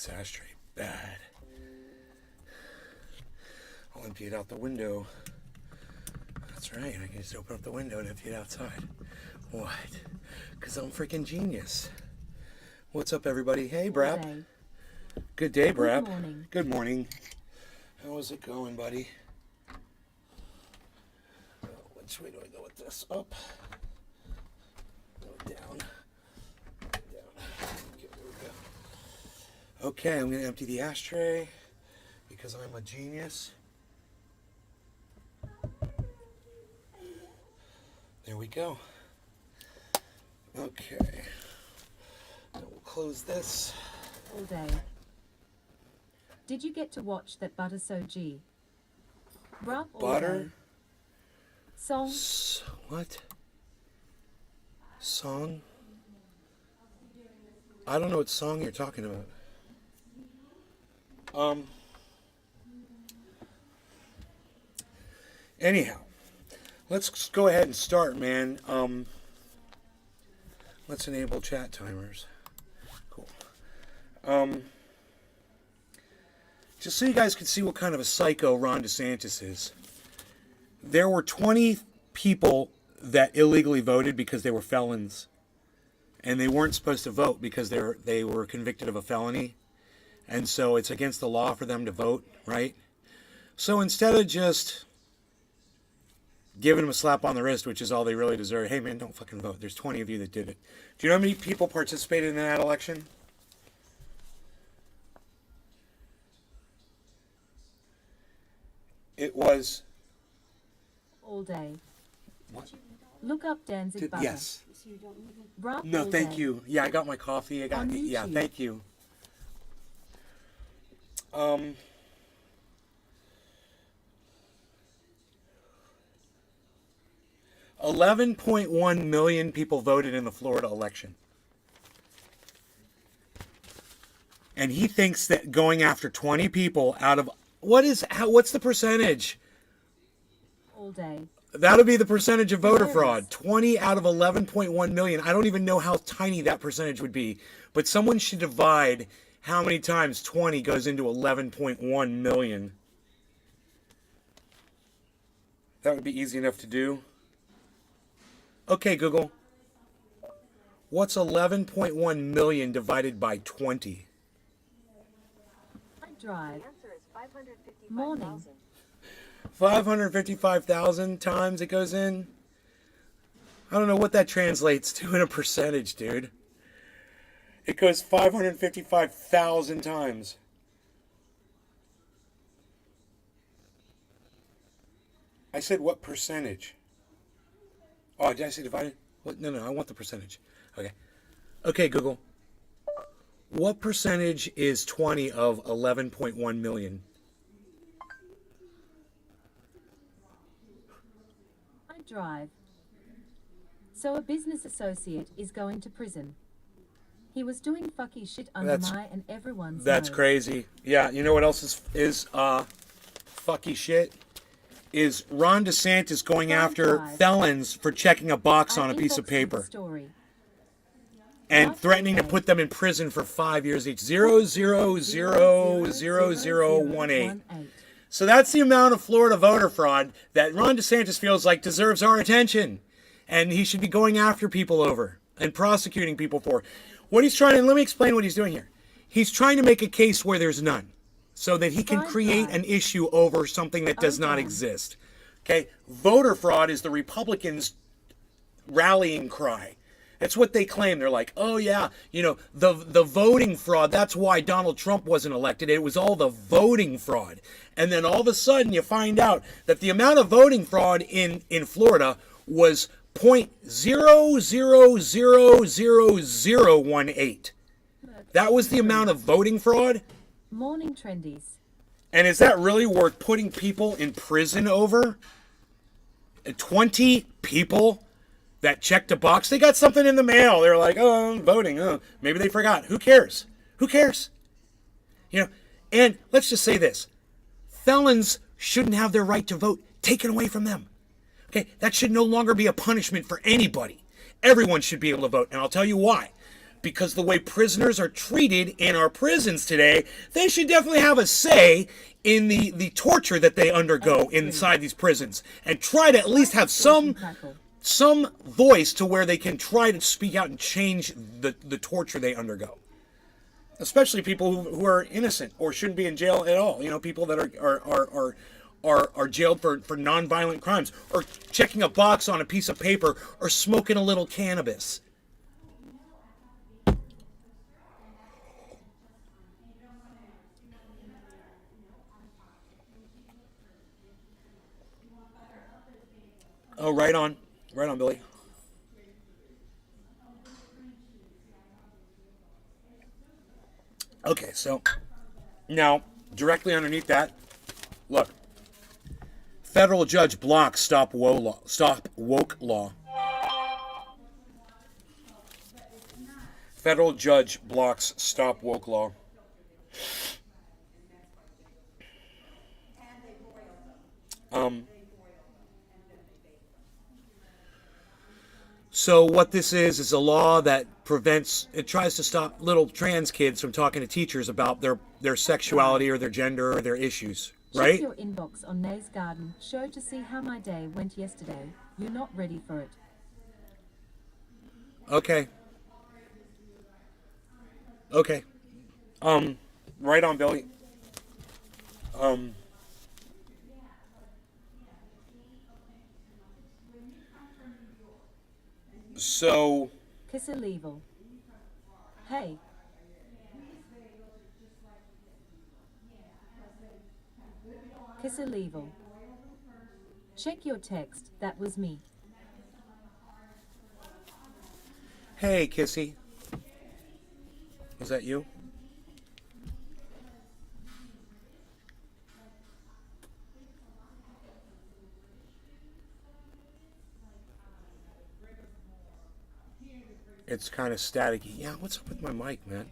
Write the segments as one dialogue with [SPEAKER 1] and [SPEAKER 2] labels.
[SPEAKER 1] this ashtray bad. I'll empty it out the window. That's right, I can just open up the window and empty it outside. What? Because I'm freaking genius. What's up, everybody? Hey, Brap. Good day, Brap.
[SPEAKER 2] Good morning.
[SPEAKER 1] Good morning. How's it going, buddy? Which way do I go with this? Up. Go down. Down. Okay, there we go. Okay, I'm going to empty the ashtray because I'm a genius. There we go. Okay. Now we'll close this.
[SPEAKER 2] All day. Did you get to watch that Butter So G? Bruh, all
[SPEAKER 1] Butter?
[SPEAKER 2] day. Song?
[SPEAKER 1] What? Song? I don't know what song you're talking about. Anyhow, let's go ahead and start, man. Let's enable chat timers. Cool. Just so you guys can see what kind of a psycho Ron DeSantis is. There were 20 people that illegally voted because they were felons. And they weren't supposed to vote because they were convicted of a felony. And so it's against the law for them to vote, right? So instead of just giving them a slap on the wrist, which is all they really deserve, hey man, don't fucking vote. There's 20 of you that did it. Do you know how many people participated in that election? It was...
[SPEAKER 2] All day.
[SPEAKER 1] What?
[SPEAKER 2] Look up Danzig Butter.
[SPEAKER 1] Yes.
[SPEAKER 2] Bruh,
[SPEAKER 1] No,
[SPEAKER 2] all
[SPEAKER 1] thank
[SPEAKER 2] day.
[SPEAKER 1] you. Yeah, I got my coffee. I got...
[SPEAKER 2] On
[SPEAKER 1] Yeah,
[SPEAKER 2] YouTube.
[SPEAKER 1] thank you. 11.1 million people voted in the Florida election. And he thinks that going after 20 people out of... What's the percentage?
[SPEAKER 2] All day.
[SPEAKER 1] That'll be the percentage of voter
[SPEAKER 2] Yes.
[SPEAKER 1] fraud. 20 out of 11.1 million. I don't even know how tiny that percentage would be. But someone should divide how many times 20 goes into 11.1 million. That would be easy enough to do. Okay, Google. What's 11.1 million divided by 20?
[SPEAKER 2] I drive. Morning.
[SPEAKER 1] 555,000 times it goes in. I don't know what that translates to in a percentage, dude. It goes 555,000 times. I said what percentage? Oh, did I say divided? What? No, I want the percentage. Okay. Okay, Google. What percentage is 20 of 11.1 million?
[SPEAKER 2] I drive. So a business associate is going to prison. He was doing fucky shit under my and everyone's
[SPEAKER 1] That's
[SPEAKER 2] nose.
[SPEAKER 1] crazy. Yeah, you know what else is fucky shit? Is Ron DeSantis going after felons for checking a box on a piece of paper
[SPEAKER 2] Story.
[SPEAKER 1] and threatening to put them in prison for 5 years each. 0000018. So that's the amount of Florida voter fraud that Ron DeSantis feels like deserves our attention. And he should be going after people over and prosecuting people for. What he's trying to, let me explain what he's doing here. He's trying to make a case where there's none, so that he can create an issue over something that does not exist. Okay? Voter fraud is the Republicans' rallying cry. That's what they claim. They're like, oh yeah, you know, the voting fraud, that's why Donald Trump wasn't elected. It was all the voting fraud. And then all of a sudden you find out that the amount of voting fraud in Florida was 0.00000018. That was the amount of voting fraud.
[SPEAKER 2] Morning trendies.
[SPEAKER 1] And is that really worth putting people in prison over? 20 people that checked a box. They got something in the mail. They're like, oh, I'm voting. Oh, maybe they forgot. Who cares? Who cares? You know, and let's just say this. Felons shouldn't have their right to vote taken away from them. Okay, that should no longer be a punishment for anybody. Everyone should be able to vote, and I'll tell you why. because the way prisoners are treated in our prisons today, they should definitely have a say in the torture that they undergo inside these prisons, and try to at least have some voice to where they can try to speak out and change the torture they undergo. Especially people who are innocent or shouldn't be in jail at all. You know, people that are jailed for nonviolent crimes, or checking a box on a piece of paper, or smoking a little cannabis. Oh, right on, Billy. Okay, so now directly underneath that, look. Federal judge blocks stop woke law. Federal judge blocks stop woke law. So what this is a law that it tries to stop little trans kids from talking to teachers about their sexuality or their gender or their issues, right?
[SPEAKER 2] Check your inbox on Nay's Garden show to see how my day went yesterday. You're not ready for it.
[SPEAKER 1] Okay. Right on, Billy. So.
[SPEAKER 2] Kiss illegal. Hey. Kiss illegal. Check your text. That was me.
[SPEAKER 1] Hey, Kissy. Was that you? It's kind of staticky. Yeah, what's up with my mic, man?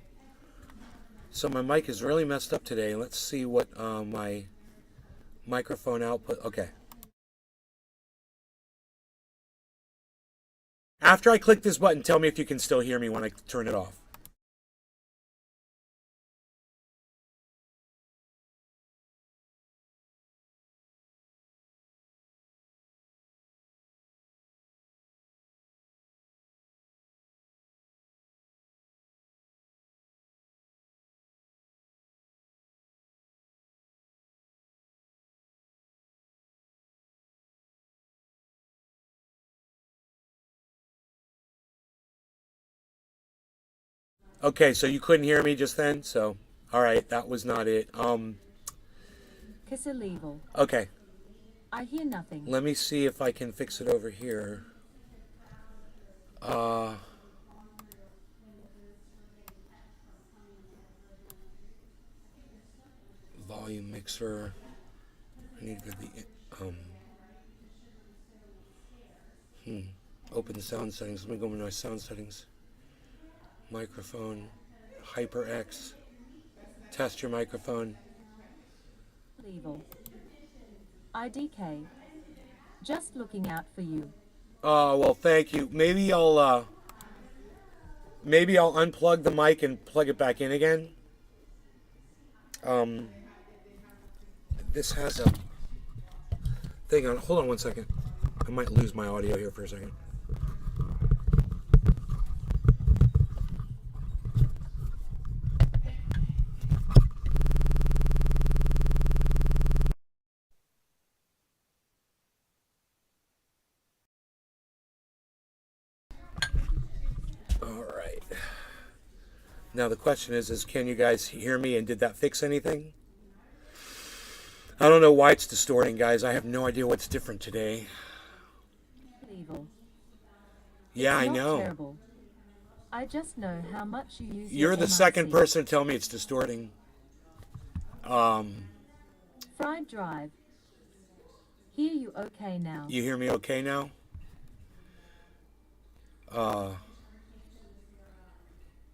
[SPEAKER 1] So my mic is really messed up today. Let's see what my microphone output. Okay. After I click this button, tell me if you can still hear me when I turn it off. Okay, so you couldn't hear me just then, so all right, that was not it.
[SPEAKER 2] Kiss illegal.
[SPEAKER 1] Okay.
[SPEAKER 2] I hear nothing.
[SPEAKER 1] Let me see if I can fix it over here. Volume mixer. I need the open the sound settings. Let me go into my sound settings. Microphone, HyperX. Test your microphone.
[SPEAKER 2] Evil. IDK. Just looking out for you.
[SPEAKER 1] Oh, well, thank you. Maybe I'll unplug the mic and plug it back in again. This has a thing on. Hold on one second. I might lose my audio here for a second. Now the question is can you guys hear me, and did that fix anything? I don't know why it's distorting, guys. I have no idea what's different today.
[SPEAKER 2] Evil.
[SPEAKER 1] Yeah,
[SPEAKER 2] it's
[SPEAKER 1] I know.
[SPEAKER 2] Terrible. I just know how much you use.
[SPEAKER 1] You're the second person to tell me it's distorting.
[SPEAKER 2] Fried Drive. Hear you okay now?
[SPEAKER 1] You hear me okay now?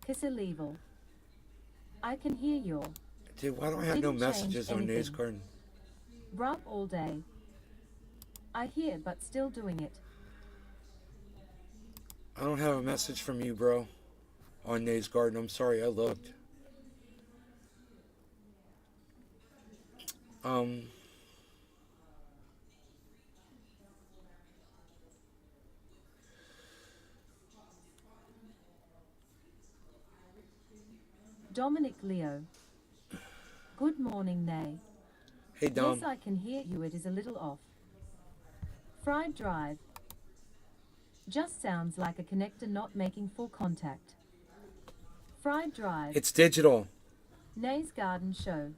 [SPEAKER 2] Kiss illegal. I can hear your.
[SPEAKER 1] Dude, why don't I have no messages on Nay's Garden?
[SPEAKER 2] Rub all day. I hear, but still doing it.
[SPEAKER 1] I don't have a message from you, bro. on Nay's Garden. I'm sorry, I looked.
[SPEAKER 2] Dominic Leo. Good morning, Nay.
[SPEAKER 1] Hey, Dom.
[SPEAKER 2] Yes, I can hear you. It is a little off. Fried Drive. Just sounds like a connector not making full contact. Fried Drive.
[SPEAKER 1] It's digital.
[SPEAKER 2] Nay's Garden Show.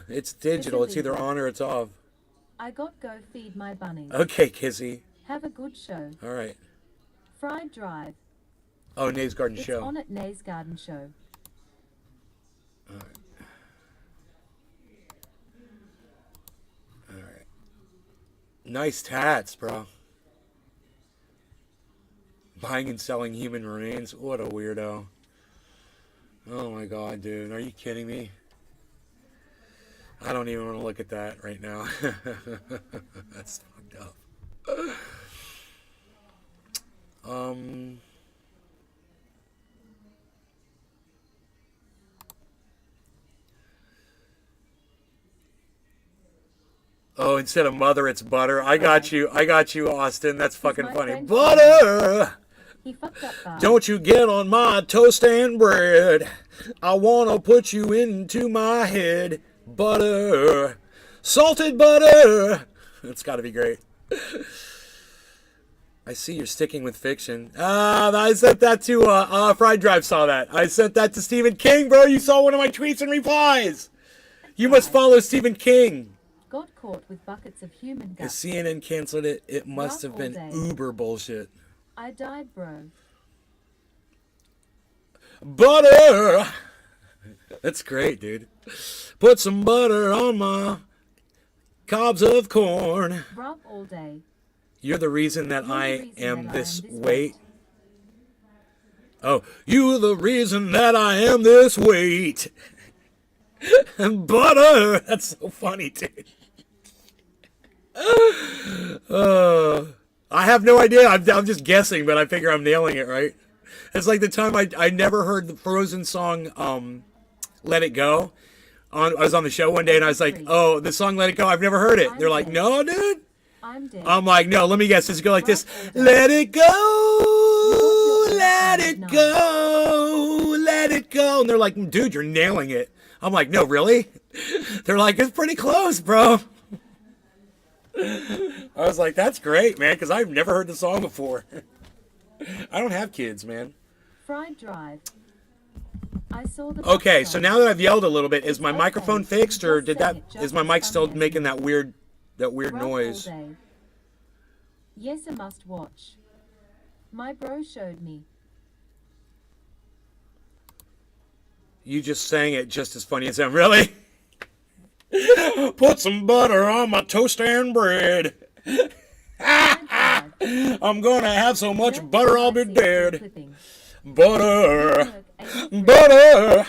[SPEAKER 1] It's digital. It's either on or it's off.
[SPEAKER 2] I got go feed my bunnies.
[SPEAKER 1] Okay, Kizzy.
[SPEAKER 2] Have a good show.
[SPEAKER 1] All right.
[SPEAKER 2] Fried Drive.
[SPEAKER 1] Oh, Nay's Garden Show.
[SPEAKER 2] It's on at Nay's Garden Show.
[SPEAKER 1] All right. All right. Nice tats, bro. Buying and selling human remains. What a weirdo. Oh my god, dude. Are you kidding me? I don't even want to look at that right now. That's fucked up. Oh, instead of mother, it's butter. I got you, Austin. That's fucking funny. Butter!
[SPEAKER 2] He fucked up, guys.
[SPEAKER 1] Don't you get on my toast and bread. I want to put you into my head. Butter. Salted butter. That's got to be great. I see you're sticking with fiction. I sent that to, Fried Drive saw that. I sent that to Stephen King, bro. You saw one of my tweets and replies. You must follow Stephen King.
[SPEAKER 2] Got caught with buckets of human
[SPEAKER 1] If
[SPEAKER 2] guts.
[SPEAKER 1] CNN canceled it, it must have been uber bullshit.
[SPEAKER 2] I died, bro.
[SPEAKER 1] Butter! That's great, dude. Put some butter on my cobs of corn.
[SPEAKER 2] Rub all day.
[SPEAKER 1] You're the reason that I am this weight. Oh, you're the reason that I am this weight. Butter! That's so funny, dude. I have no idea. I'm just guessing, but I figure I'm nailing it, right? It's like the time I never heard the Frozen song, Let It Go. I was on the show one day and I was like, oh, the song Let It Go, I've never heard it. They're like, no, dude. I'm like, no, let me guess. Does it go like this? Let it go, let it go, let it go. And they're like, dude, you're nailing it. I'm like, no, really? They're like, it's pretty close, bro. I was like, that's great, man, because I've never heard the song before. I don't have kids, man.
[SPEAKER 2] Fried Drive. I saw the
[SPEAKER 1] okay, so now that I've yelled a little bit, is my microphone fixed, or is my mic still making that weird noise?
[SPEAKER 2] Yes, I must watch. My bro showed me.
[SPEAKER 1] You just sang it just as funny as him, really? Put some butter on my toast and bread. I'm gonna have so much butter I'll be dead. Butter. Butter.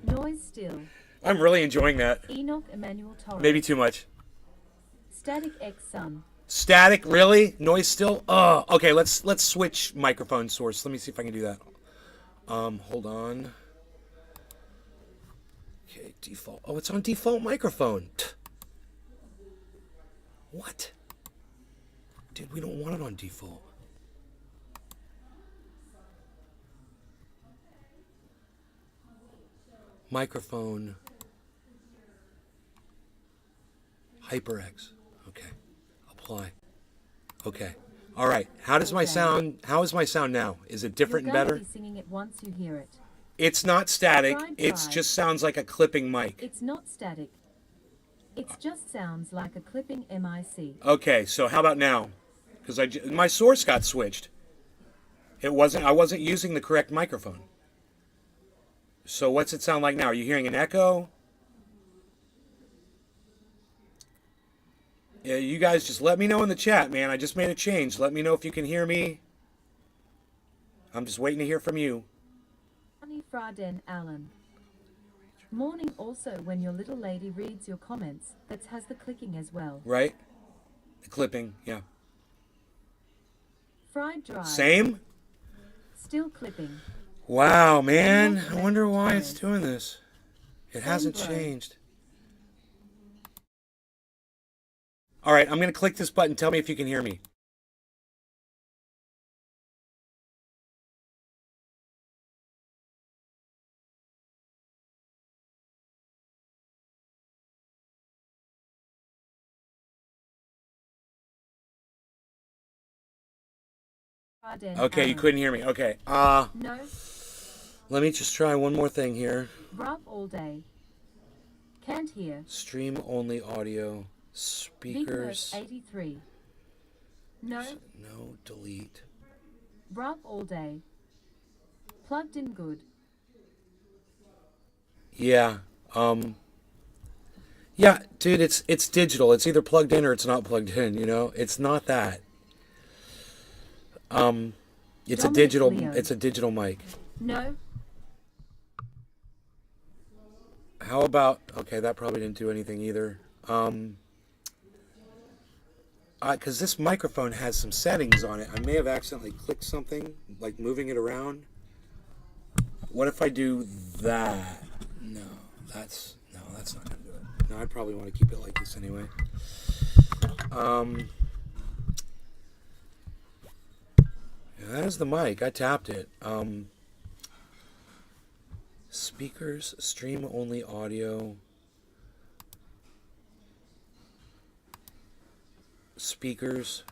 [SPEAKER 2] Noise still.
[SPEAKER 1] I'm really enjoying that.
[SPEAKER 2] Enoch Emmanuel Torres.
[SPEAKER 1] Maybe too much.
[SPEAKER 2] Static X Sun.
[SPEAKER 1] Static, really? Noise still? Oh, okay, let's switch microphone source. Let me see if I can do that. Hold on. Okay, default. Oh, it's on default microphone. What? Dude, we don't want it on default. Microphone. HyperX. Okay. Apply. Okay. All right. How is my sound now? Is it different and better?
[SPEAKER 2] You're going to be singing it once you hear it.
[SPEAKER 1] It's not static. It just sounds like a clipping mic.
[SPEAKER 2] It's not static. It just sounds like a clipping mic.
[SPEAKER 1] Okay, so how about now? Because my source got switched. I wasn't using the correct microphone. So what's it sound like now? Are you hearing an echo? Yeah, you guys just let me know in the chat, man. I just made a change. Let me know if you can hear me. I'm just waiting to hear from you.
[SPEAKER 2] Fraden Allen. Morning also when your little lady reads your comments, that has the clicking as well.
[SPEAKER 1] Right? The clipping, yeah.
[SPEAKER 2] Fried Drive.
[SPEAKER 1] Same?
[SPEAKER 2] Still clipping.
[SPEAKER 1] Wow, man. I wonder why it's doing this. It hasn't changed. All right, I'm going to click this button. Tell me if you can hear me. Okay, you couldn't hear me. Okay.
[SPEAKER 2] No.
[SPEAKER 1] Let me just try one more thing here.
[SPEAKER 2] Rough all day. Can't hear.
[SPEAKER 1] Stream only audio. Speakers.
[SPEAKER 2] 83. No.
[SPEAKER 1] No, delete.
[SPEAKER 2] Rough all day. Plugged in good.
[SPEAKER 1] Yeah. Yeah, dude, it's digital. It's either plugged in or it's not plugged in, you know? It's not that. It's a digital mic.
[SPEAKER 2] No.
[SPEAKER 1] How about, okay, that probably didn't do anything either. Because this microphone has some settings on it. I may have accidentally clicked something, like moving it around. What if I do that? No, that's not going to do it. No, I probably want to keep it like this anyway. Yeah, that is the mic. I tapped it. Speakers, stream only audio. Speakers.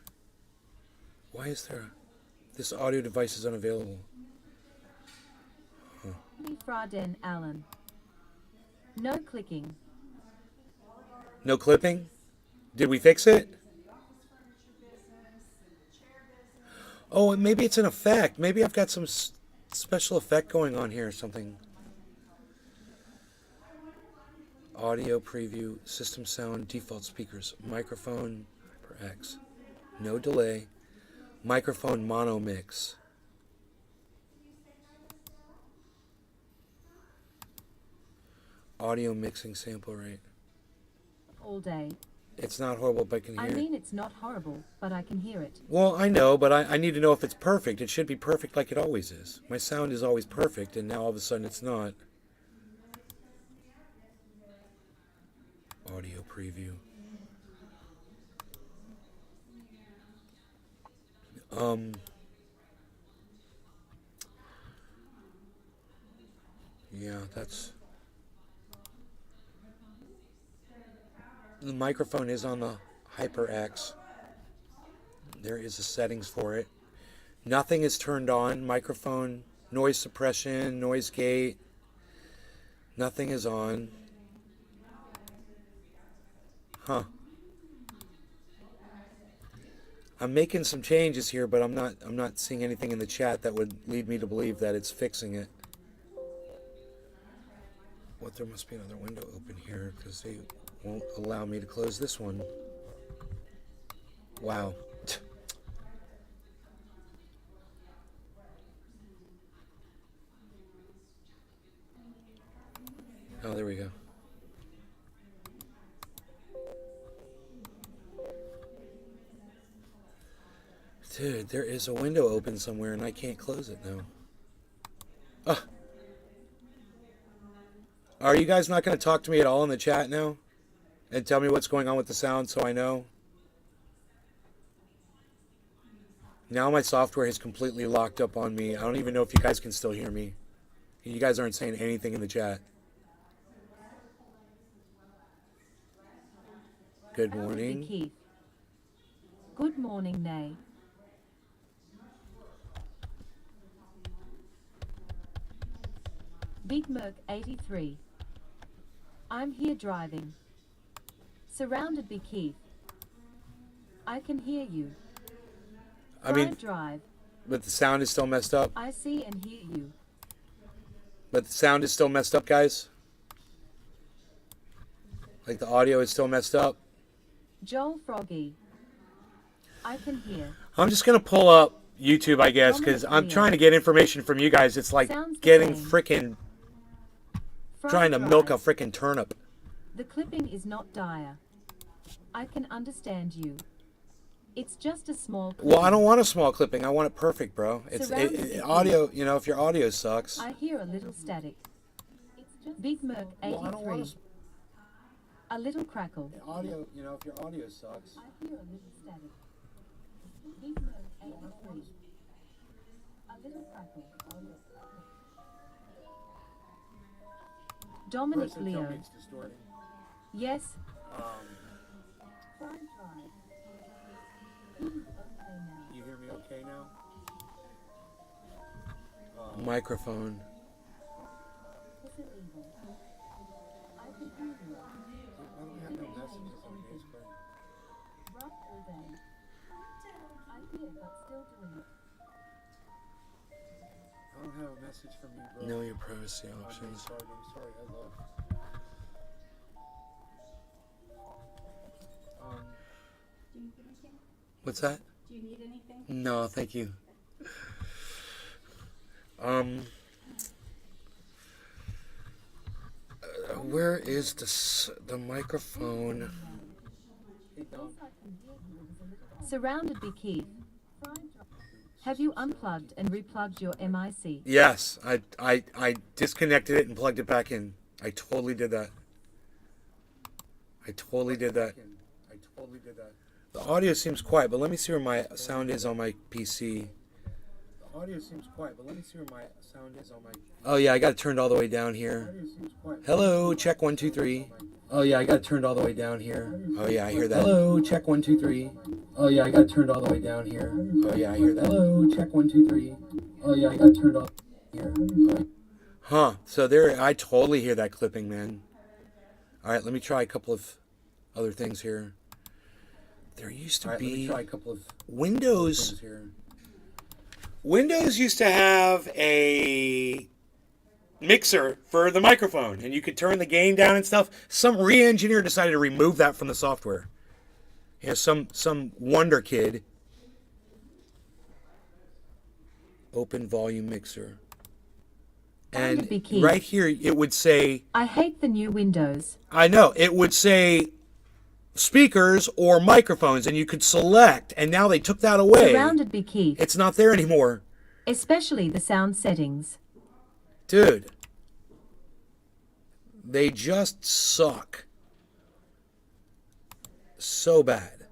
[SPEAKER 1] Why is there this audio device is unavailable?
[SPEAKER 2] Fraden Allen. No clicking.
[SPEAKER 1] No clipping? Did we fix it? Oh, maybe it's an effect. Maybe I've got some special effect going on here or something. Audio preview, system sound, default speakers, microphone, HyperX, no delay, microphone mono mix. Audio mixing sample rate.
[SPEAKER 2] All day.
[SPEAKER 1] It's not horrible, but I can hear it.
[SPEAKER 2] I mean, it's not horrible, but I can hear it.
[SPEAKER 1] Well, I know, but I need to know if it's perfect. It should be perfect like it always is. My sound is always perfect, and now all of a sudden it's not. Audio preview. Yeah, that's... The microphone is on the HyperX. There is a settings for it. Nothing is turned on. Microphone, noise suppression, noise gate. Nothing is on. Huh. I'm making some changes here, but I'm not seeing anything in the chat that would lead me to believe that it's fixing it. What, there must be another window open here because they won't allow me to close this one. Wow. Oh, there we go. Dude, there is a window open somewhere and I can't close it now. Ugh. Are you guys not going to talk to me at all in the chat now? And tell me what's going on with the sound so I know? Now my software is completely locked up on me. I don't even know if you guys can still hear me. You guys aren't saying anything in the chat. Good morning.
[SPEAKER 2] Keith. Good morning, Nay. Big Merc 83. I'm here driving. Surrounded by Keith. I can hear you.
[SPEAKER 1] I mean,
[SPEAKER 2] drive.
[SPEAKER 1] But the sound is still messed up.
[SPEAKER 2] I see and hear you.
[SPEAKER 1] But the sound is still messed up, guys. Like the audio is still messed up.
[SPEAKER 2] Joel Froggy. I can hear.
[SPEAKER 1] I'm just going to pull up YouTube, I guess, because I'm trying to get information from you guys. It's like getting freaking... trying to milk a freaking turnip.
[SPEAKER 2] The clipping is not dire. I can understand you. It's just a small clipping.
[SPEAKER 1] Well, I don't want a small clipping. I want it perfect, bro. It's
[SPEAKER 2] Surrounded
[SPEAKER 1] audio. You know, if your audio sucks.
[SPEAKER 2] I hear a little static. Big Merc 83.
[SPEAKER 1] Well, I don't want
[SPEAKER 2] a little crackle.
[SPEAKER 1] audio. You know, if your audio sucks.
[SPEAKER 2] I hear a little static. Big Merc 83. A little crackle. Dominic Leo. Yes. Fried Drive.
[SPEAKER 1] You hear me okay now? Microphone.
[SPEAKER 2] Is it evil? I can hear you.
[SPEAKER 1] Why don't we have no messages on Facebook?
[SPEAKER 2] Rough all day. I hear, but still doing it.
[SPEAKER 1] I don't have a message from you, bro. Know your privacy options. I'm sorry, I love.
[SPEAKER 3] Do you need anything?
[SPEAKER 1] What's that?
[SPEAKER 3] Do you need anything?
[SPEAKER 1] No, thank you. Where is the microphone?
[SPEAKER 2] Surrounded by Keith. Have you unplugged and replugged your MIC?
[SPEAKER 1] Yes, I disconnected it and plugged it back in. I totally did that. The audio seems quiet, but let me see where my sound is on my PC. Oh yeah, I got it turned all the way down here. Hello, check 1 2 3. Oh yeah, I got it turned all the way down here. Oh yeah, I hear that. Hello, check 1 2 3. Oh yeah, I got it turned all the way down here. Oh yeah, I hear that. Hello, check 1 2 3. Oh yeah, I got it turned all here. Huh? So there, I totally hear that clipping, man. All right, let me try a couple of other things here. There used to be Windows. Windows used to have a mixer for the microphone, and you could turn the gain down and stuff. Some re-engineer decided to remove that from the software. You know, some wonder kid. Open volume mixer. And right here it would say,
[SPEAKER 2] I hate the new Windows.
[SPEAKER 1] I know, it would say speakers or microphones, and you could select, and now they took that away.
[SPEAKER 2] Surrounded by Keith.
[SPEAKER 1] It's not there anymore.
[SPEAKER 2] Especially the sound settings.
[SPEAKER 1] Dude, they just suck so bad.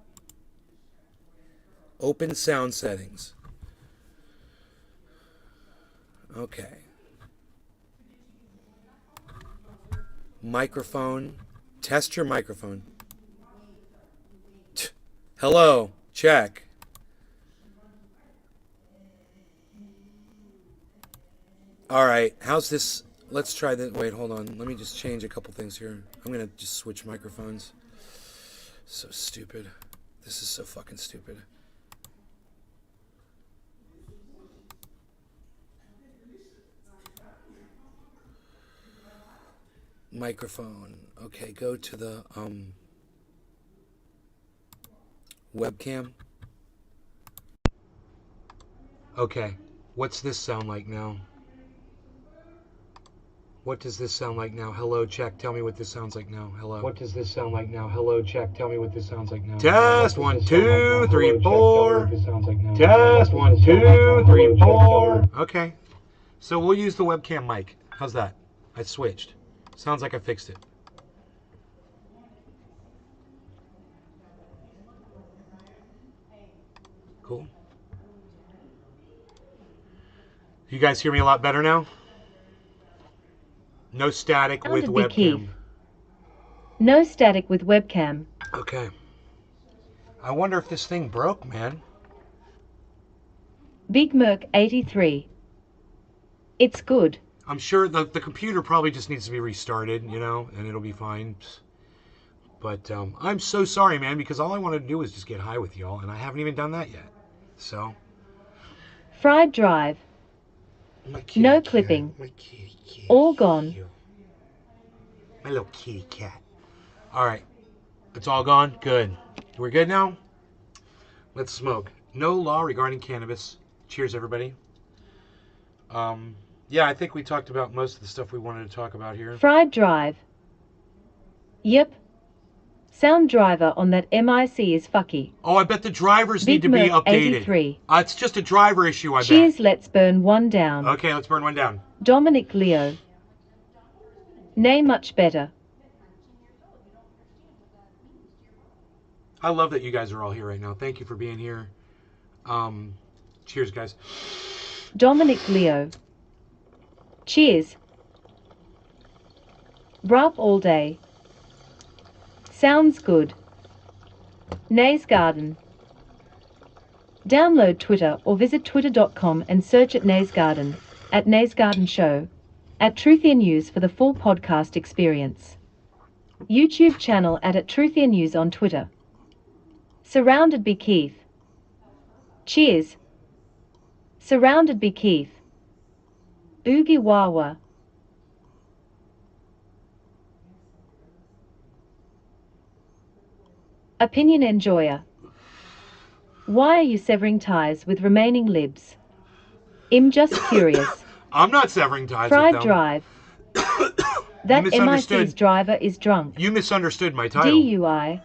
[SPEAKER 1] Open sound settings. Okay. Microphone. Test your microphone. Hello. Check. All right. How's this? Let's try that. Wait, hold on. Let me just change a couple things here. I'm going to just switch microphones. So stupid. This is so fucking stupid. Microphone. Okay, go to the webcam. Okay, what's this sound like now? What does this sound like now? Hello, check. Tell me what this sounds like now. Hello. What does this sound like now? Hello, check. Tell me what this sounds like now. Test 1 2 3 4. Test 1 2 3 4. Okay, so we'll use the webcam mic. How's that? I switched. Sounds like I fixed it. Cool. You guys hear me a lot better now? No static with webcam.
[SPEAKER 2] No static with webcam.
[SPEAKER 1] Okay. I wonder if this thing broke, man.
[SPEAKER 2] Big Merc 83. It's good.
[SPEAKER 1] I'm sure the computer probably just needs to be restarted, you know, and it'll be fine. But I'm so sorry, man, because all I wanted to do was just get high with y'all, and I haven't even done that yet. So.
[SPEAKER 2] Fried Drive. No clipping.
[SPEAKER 1] My kitty cat.
[SPEAKER 2] All gone.
[SPEAKER 1] My little kitty cat. All right. It's all gone? Good. We're good now? Let's smoke. No law regarding cannabis. Cheers, everybody. Yeah, I think we talked about most of the stuff we wanted to talk about here.
[SPEAKER 2] Fried Drive. Yep. Sound driver on that MIC is fucky.
[SPEAKER 1] Oh, I bet the drivers need
[SPEAKER 2] Big
[SPEAKER 1] to be
[SPEAKER 2] Merc
[SPEAKER 1] updated.
[SPEAKER 2] 83.
[SPEAKER 1] It's just a driver issue, I
[SPEAKER 2] Cheers,
[SPEAKER 1] bet.
[SPEAKER 2] let's burn one down.
[SPEAKER 1] Okay, let's burn one down.
[SPEAKER 2] Dominic Leo. Nay, much better.
[SPEAKER 1] I love that you guys are all here right now. Thank you for being here. Cheers, guys.
[SPEAKER 2] Dominic Leo. Cheers. Bruv all day. Sounds good. Nay's Garden. Download Twitter or visit twitter.com and search at Nay's Garden, at Nay's Garden Show, at Truthier News for the full podcast experience. YouTube channel at Truthier News on Twitter. Surrounded by Keith. Cheers. Surrounded by Keith. Oogie Wawa. Opinion enjoyer. Why are you severing ties with remaining libs? I'm just curious.
[SPEAKER 1] I'm not severing ties
[SPEAKER 2] Fried
[SPEAKER 1] with them.
[SPEAKER 2] drive. That
[SPEAKER 1] misunderstood.
[SPEAKER 2] MIC's driver is drunk.
[SPEAKER 1] You misunderstood my title.
[SPEAKER 2] DUI.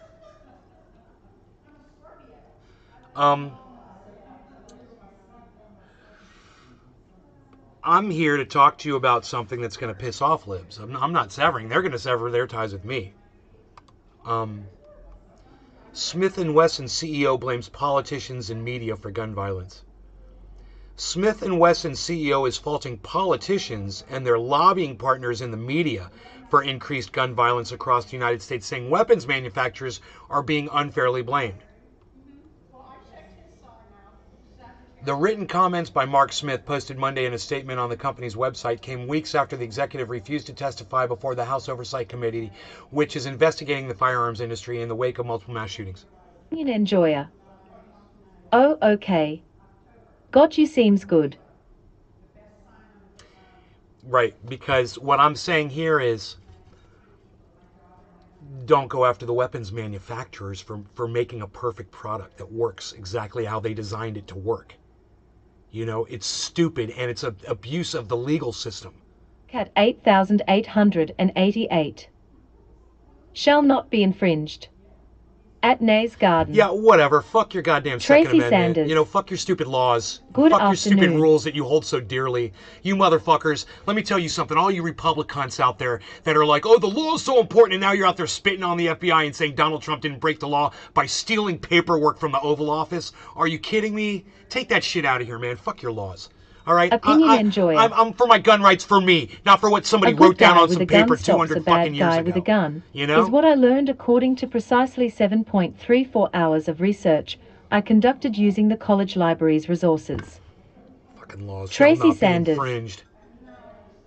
[SPEAKER 1] I'm here to talk to you about something that's going to piss off libs. I'm not severing. They're going to sever their ties with me. Smith & Wesson CEO blames politicians and media for gun violence. Smith & Wesson CEO is faulting politicians and their lobbying partners in the media for increased gun violence across the United States, saying weapons manufacturers are being unfairly blamed. The written comments by Mark Smith, posted Monday in a statement on the company's website, came weeks after the executive refused to testify before the House Oversight Committee, which is investigating the firearms industry in the wake of multiple mass shootings.
[SPEAKER 2] Enjoyer. Oh, okay. Got you, seems good.
[SPEAKER 1] Right, because what I'm saying here is don't go after the weapons manufacturers for making a perfect product that works exactly how they designed it to work. You know, it's stupid and it's an abuse of the legal system.
[SPEAKER 2] Cat 8888. Shall not be infringed. At Nay's Garden.
[SPEAKER 1] Yeah, whatever. Fuck your goddamn
[SPEAKER 2] Tracy
[SPEAKER 1] Second Amendment.
[SPEAKER 2] Sanders.
[SPEAKER 1] You know, fuck your stupid laws.
[SPEAKER 2] Good
[SPEAKER 1] fuck your stupid
[SPEAKER 2] afternoon.
[SPEAKER 1] rules that you hold so dearly. You motherfuckers. Let me tell you something. All you Republicans out there that are like, oh, the law is so important, and now you're out there spitting on the FBI and saying Donald Trump didn't break the law by stealing paperwork from the Oval Office. Are you kidding me? Take that shit out of here, man. Fuck your laws. All right?
[SPEAKER 2] Opinion enjoyer.
[SPEAKER 1] I'm for my gun rights for me, not for what somebody
[SPEAKER 2] A good
[SPEAKER 1] wrote down
[SPEAKER 2] guy
[SPEAKER 1] on
[SPEAKER 2] with
[SPEAKER 1] some
[SPEAKER 2] a gun
[SPEAKER 1] paper
[SPEAKER 2] stops
[SPEAKER 1] 200
[SPEAKER 2] a bad
[SPEAKER 1] fucking years
[SPEAKER 2] guy
[SPEAKER 1] ago.
[SPEAKER 2] with a gun.
[SPEAKER 1] You know?
[SPEAKER 2] Is what I learned according to precisely 7.34 hours of research I conducted using the college library's resources.
[SPEAKER 1] Fucking laws
[SPEAKER 2] Tracy
[SPEAKER 1] shall not be
[SPEAKER 2] Sanders.
[SPEAKER 1] infringed.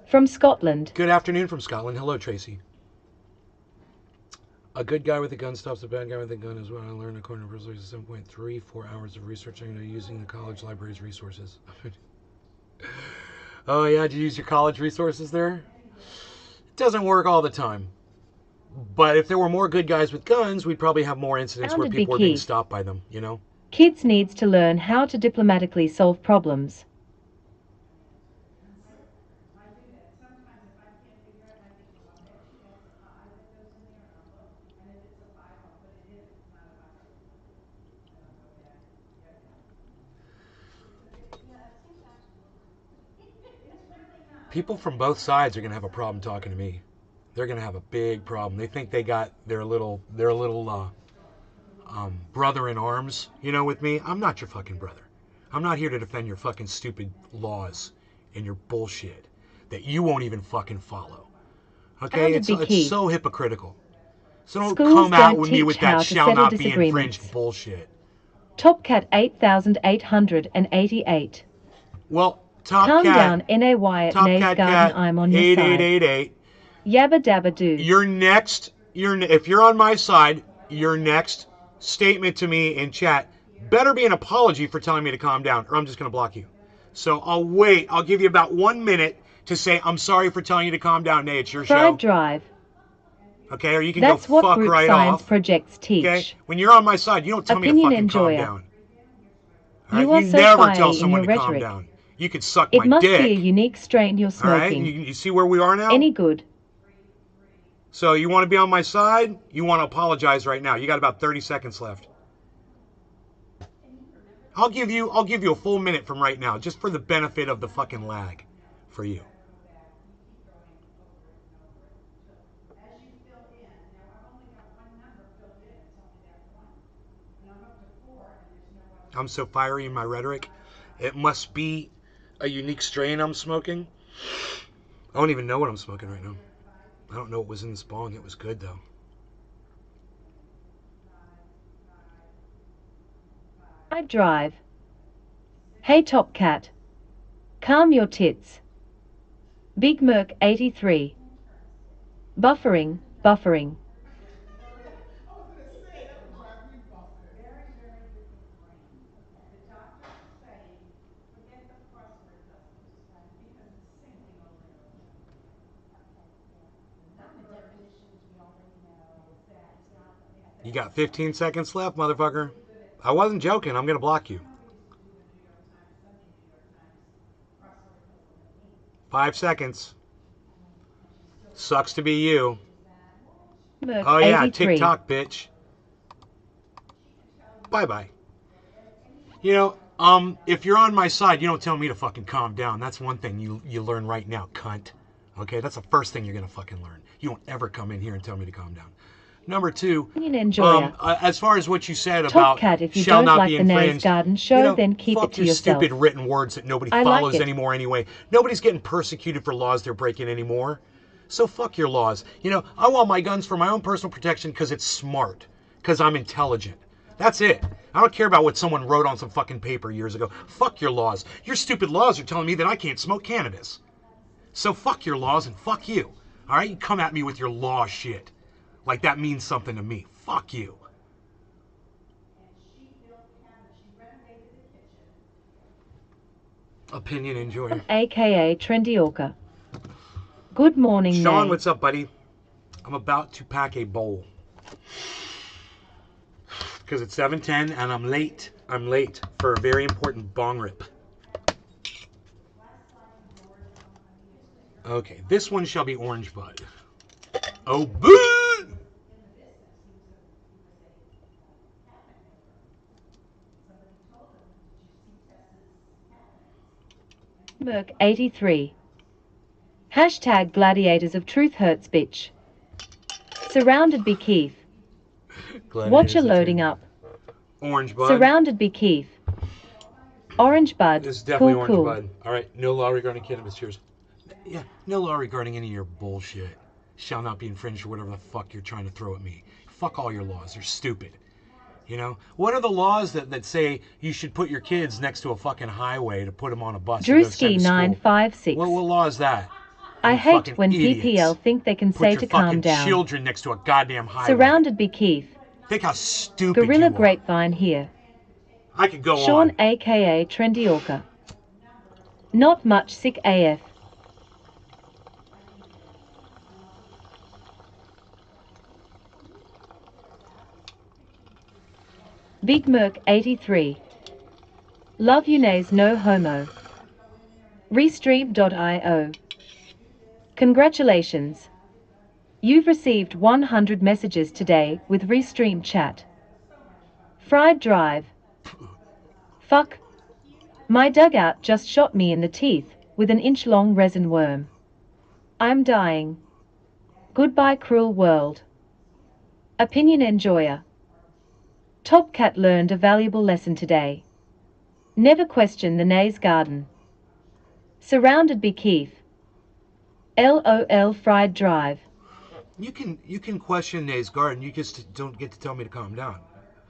[SPEAKER 2] From Scotland.
[SPEAKER 1] Good afternoon from Scotland. Hello, Tracy. A good guy with a gun stops a bad guy with a gun is what I learned according to precisely 7.34 hours of research using the college library's resources. Oh yeah, did you use your college resources there? It doesn't work all the time. But if there were more good guys with guns, we'd probably have more incidents where
[SPEAKER 2] Sounded
[SPEAKER 1] people were
[SPEAKER 2] big
[SPEAKER 1] being
[SPEAKER 2] Keith.
[SPEAKER 1] stopped by them, you know?
[SPEAKER 2] Kids needs to learn how to diplomatically solve problems.
[SPEAKER 1] People from both sides are going to have a problem talking to me. They're going to have a big problem. They think they got their little brother in arms, you know, with me. I'm not your fucking brother. I'm not here to defend your fucking stupid laws and your bullshit that you won't even fucking follow. Okay? It's so hypocritical. So don't
[SPEAKER 2] Schools
[SPEAKER 1] come out
[SPEAKER 2] don't
[SPEAKER 1] with me with
[SPEAKER 2] teach how
[SPEAKER 1] that
[SPEAKER 2] to
[SPEAKER 1] shall
[SPEAKER 2] settle
[SPEAKER 1] not be
[SPEAKER 2] disagreements.
[SPEAKER 1] infringed bullshit.
[SPEAKER 2] Topcat 8888.
[SPEAKER 1] Well, Top
[SPEAKER 2] Calm
[SPEAKER 1] Cat,
[SPEAKER 2] down, NAY at
[SPEAKER 1] Top
[SPEAKER 2] Nay's
[SPEAKER 1] Cat
[SPEAKER 2] Garden,
[SPEAKER 1] Cat,
[SPEAKER 2] I'm on your side.
[SPEAKER 1] 8888.
[SPEAKER 2] Yabba dabba doo.
[SPEAKER 1] Your next, if you're on my side, your next statement to me in chat better be an apology for telling me to calm down, or I'm just going to block you. So I'll wait. I'll give you about 1 minute to say, I'm sorry for telling you to calm down. Nay, it's your show.
[SPEAKER 2] Fried drive.
[SPEAKER 1] Okay, or you can
[SPEAKER 2] That's
[SPEAKER 1] go
[SPEAKER 2] what
[SPEAKER 1] fuck
[SPEAKER 2] group
[SPEAKER 1] right
[SPEAKER 2] science
[SPEAKER 1] off.
[SPEAKER 2] projects teach.
[SPEAKER 1] Okay, when you're on my side, you don't tell
[SPEAKER 2] Opinion
[SPEAKER 1] me to fucking
[SPEAKER 2] enjoyer.
[SPEAKER 1] calm down. All
[SPEAKER 2] You
[SPEAKER 1] right?
[SPEAKER 2] are
[SPEAKER 1] You
[SPEAKER 2] so
[SPEAKER 1] never
[SPEAKER 2] fiery
[SPEAKER 1] tell
[SPEAKER 2] in
[SPEAKER 1] someone
[SPEAKER 2] your
[SPEAKER 1] to calm
[SPEAKER 2] rhetoric.
[SPEAKER 1] down. You could suck
[SPEAKER 2] It
[SPEAKER 1] my
[SPEAKER 2] must
[SPEAKER 1] dick.
[SPEAKER 2] be a unique strain you're
[SPEAKER 1] All right,
[SPEAKER 2] smoking.
[SPEAKER 1] you see where we are now?
[SPEAKER 2] Any good?
[SPEAKER 1] So you want to be on my side? You want to apologize right now? You got about 30 seconds left. I'll give you a full minute from right now, just for the benefit of the fucking lag, for you. I'm so fiery in my rhetoric. It must be a unique strain I'm smoking. I don't even know what I'm smoking right now. I don't know what was in this bong. It was good though.
[SPEAKER 2] I drive. Hey Top Cat. Calm your tits. Big Merc 83. Buffering, buffering.
[SPEAKER 1] You got 15 seconds left, motherfucker. I wasn't joking. I'm going to block you. 5 seconds. Sucks to be you.
[SPEAKER 2] Merc
[SPEAKER 1] Oh yeah,
[SPEAKER 2] 83.
[SPEAKER 1] TikTok, bitch. Bye-bye. You know, if you're on my side, you don't tell me to fucking calm down. That's one thing you learn right now, cunt. Okay, that's the first thing you're going to fucking learn. You don't ever come in here and tell me to calm down. Number two, as far as what you said about
[SPEAKER 2] Cat, if you
[SPEAKER 1] shall
[SPEAKER 2] don't
[SPEAKER 1] not
[SPEAKER 2] like
[SPEAKER 1] be
[SPEAKER 2] the Nays
[SPEAKER 1] infringed,
[SPEAKER 2] Garden show, then keep
[SPEAKER 1] fuck
[SPEAKER 2] it to
[SPEAKER 1] your
[SPEAKER 2] yourself.
[SPEAKER 1] stupid written words that nobody
[SPEAKER 2] I
[SPEAKER 1] follows
[SPEAKER 2] like it.
[SPEAKER 1] anymore anyway. Nobody's getting persecuted for laws they're breaking anymore. So fuck your laws. You know, I want my guns for my own personal protection because it's smart, because I'm intelligent. That's it. I don't care about what someone wrote on some fucking paper years ago. Fuck your laws. Your stupid laws are telling me that I can't smoke cannabis. So fuck your laws and fuck you. All right? You come at me with your law shit. Like that means something to me. Fuck you. Opinion enjoyer.
[SPEAKER 2] AKA Trendy Orca. Good morning,
[SPEAKER 1] Sean,
[SPEAKER 2] Nay.
[SPEAKER 1] what's up, buddy? I'm about to pack a bowl. Because it's 7:10 and I'm late. I'm late for a very important bong rip. Okay, this one shall be Orange Bud. Oh, boo!
[SPEAKER 2] Merc 83. Hashtag Gladiators of Truth hurts bitch. Surrounded by Keith. Watcher loading up.
[SPEAKER 1] Orange Bud.
[SPEAKER 2] Surrounded by Keith. Orange Bud.
[SPEAKER 1] This is definitely
[SPEAKER 2] cool,
[SPEAKER 1] Orange
[SPEAKER 2] cool.
[SPEAKER 1] Bud. All right, no law regarding cannabis. Cheers. Yeah, no law regarding any of your bullshit. Shall not be infringed or whatever the fuck you're trying to throw at me. Fuck all your laws. They're stupid. You know? What are the laws that say you should put your kids next to a fucking highway to put them on a bus to go send
[SPEAKER 2] Drewski
[SPEAKER 1] to school?
[SPEAKER 2] 956.
[SPEAKER 1] What law is that?
[SPEAKER 2] I
[SPEAKER 1] You
[SPEAKER 2] hate
[SPEAKER 1] fucking
[SPEAKER 2] when
[SPEAKER 1] idiots.
[SPEAKER 2] PPL think they can
[SPEAKER 1] Put
[SPEAKER 2] say
[SPEAKER 1] your
[SPEAKER 2] to calm
[SPEAKER 1] fucking
[SPEAKER 2] down.
[SPEAKER 1] children next to a goddamn highway.
[SPEAKER 2] Surrounded by Keith.
[SPEAKER 1] Think how stupid
[SPEAKER 2] Gorilla
[SPEAKER 1] you are.
[SPEAKER 2] Grapevine here.
[SPEAKER 1] I could go
[SPEAKER 2] Sean
[SPEAKER 1] on.
[SPEAKER 2] AKA Trendy Orca. Not much sick AF. Big Merc 83. Love you nays no homo. Restream.io. Congratulations. You've received 100 messages today with Restream chat. Fried drive. Fuck. My dugout just shot me in the teeth with an inch-long resin worm. I'm dying. Goodbye cruel world. Opinion enjoyer. Top Cat learned a valuable lesson today. Never question the Nays Garden. Surrounded by Keith. LOL fried drive.
[SPEAKER 1] You can question Nay's garden. You just don't get to tell me to calm down.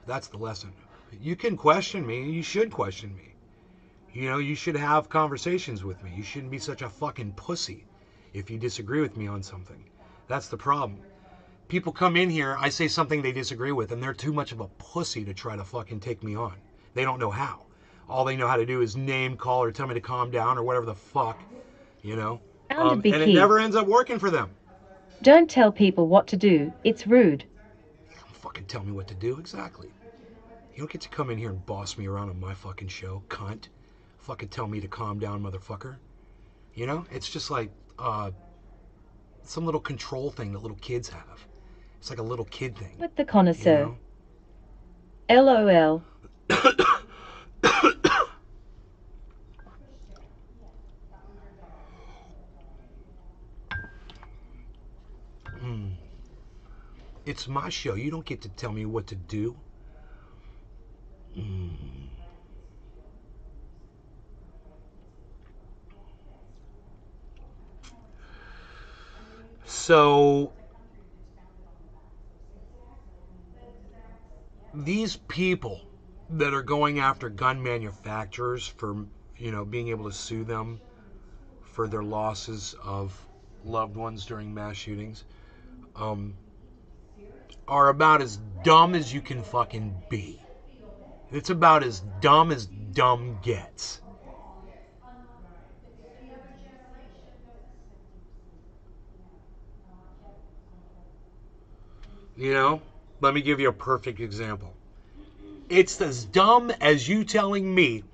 [SPEAKER 1] That's the lesson. You can question me. You should question me. You know, you should have conversations with me. You shouldn't be such a fucking pussy if you disagree with me on something. That's the problem. People come in here, I say something they disagree with, and they're too much of a pussy to try to fucking take me on. They don't know how. All they know how to do is name, call, or tell me to calm down, or whatever the fuck, you know? And it never ends up working for them.
[SPEAKER 2] Don't tell people what to do, it's rude.
[SPEAKER 1] You don't fucking tell me what to do, exactly. You don't get to come in here and boss me around on my fucking show, cunt. Fucking tell me to calm down, motherfucker. You know, it's just like, some little control thing that little kids have. It's like a little kid thing.
[SPEAKER 2] With the connoisseur.
[SPEAKER 1] You
[SPEAKER 2] LOL.
[SPEAKER 1] It's my show. You don't get to tell me what to do. So these people that are going after gun manufacturers for, being able to sue them for their losses of loved ones during mass shootings, are about as dumb as you can fucking be. It's about as dumb gets. Let me give you a perfect example. It's as dumb as you telling me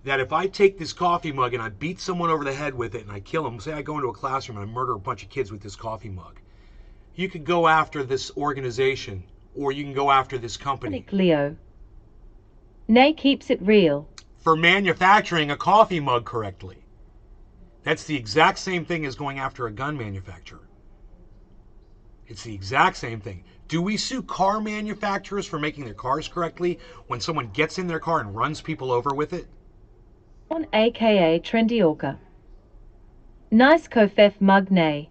[SPEAKER 1] that if I take this coffee mug and I beat someone over the head with it and I kill them, say I go into a classroom and I murder a bunch of kids with this coffee mug, you could go after this organization or you can go after this company.
[SPEAKER 2] Leo. Nay keeps it real.
[SPEAKER 1] For manufacturing a coffee mug correctly. That's the exact same thing as going after a gun manufacturer. It's the exact same thing. Do we sue car manufacturers for making their cars correctly when someone gets in their car and runs people over with it?
[SPEAKER 2] On aka Trendy Orca. Nice kofef mug nay.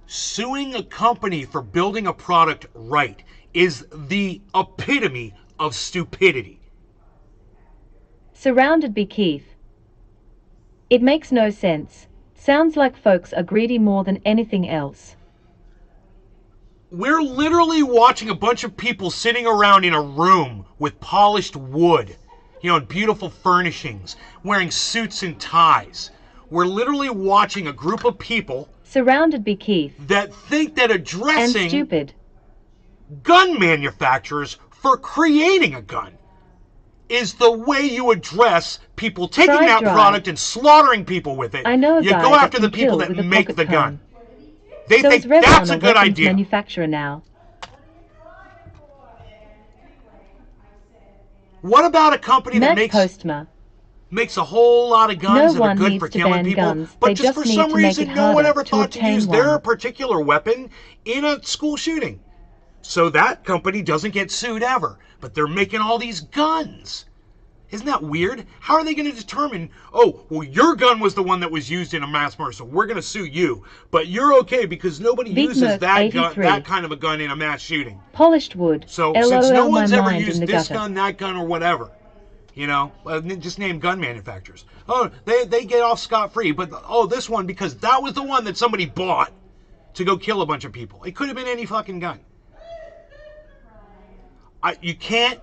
[SPEAKER 1] Suing a company for building a product right is the epitome of stupidity.
[SPEAKER 2] Surrounded by Keith. It makes no sense. Sounds like folks are greedy more than anything else.
[SPEAKER 1] We're literally watching a bunch of people sitting around in a room with polished wood, and beautiful furnishings, wearing suits and ties. We're literally watching a group of people
[SPEAKER 2] surrounded by Keith
[SPEAKER 1] that think that addressing
[SPEAKER 2] and stupid
[SPEAKER 1] gun manufacturers for creating a gun is the way you address people taking that product and slaughtering people with it.
[SPEAKER 2] I know
[SPEAKER 1] you go after the people that make the gun. They think that's a good idea.
[SPEAKER 2] Manufacturer now.
[SPEAKER 1] What about a company that makes a whole lot of guns that are good for killing people, but just for some reason no one ever thought to use their particular weapon in a school shooting? So that company doesn't get sued ever, but they're making all these guns. Isn't that weird? How are they going to determine, oh, well, your gun was the one that was used in a mass murder, so we're going to sue you, but you're okay because nobody uses that kind of a gun in a mass shooting.
[SPEAKER 2] Polished wood.
[SPEAKER 1] So since no one's ever used this gun, that gun, or whatever, just name gun manufacturers. Oh, they get off scot-free, but this one, because that was the one that somebody bought to go kill a bunch of people. It could have been any fucking gun. You can't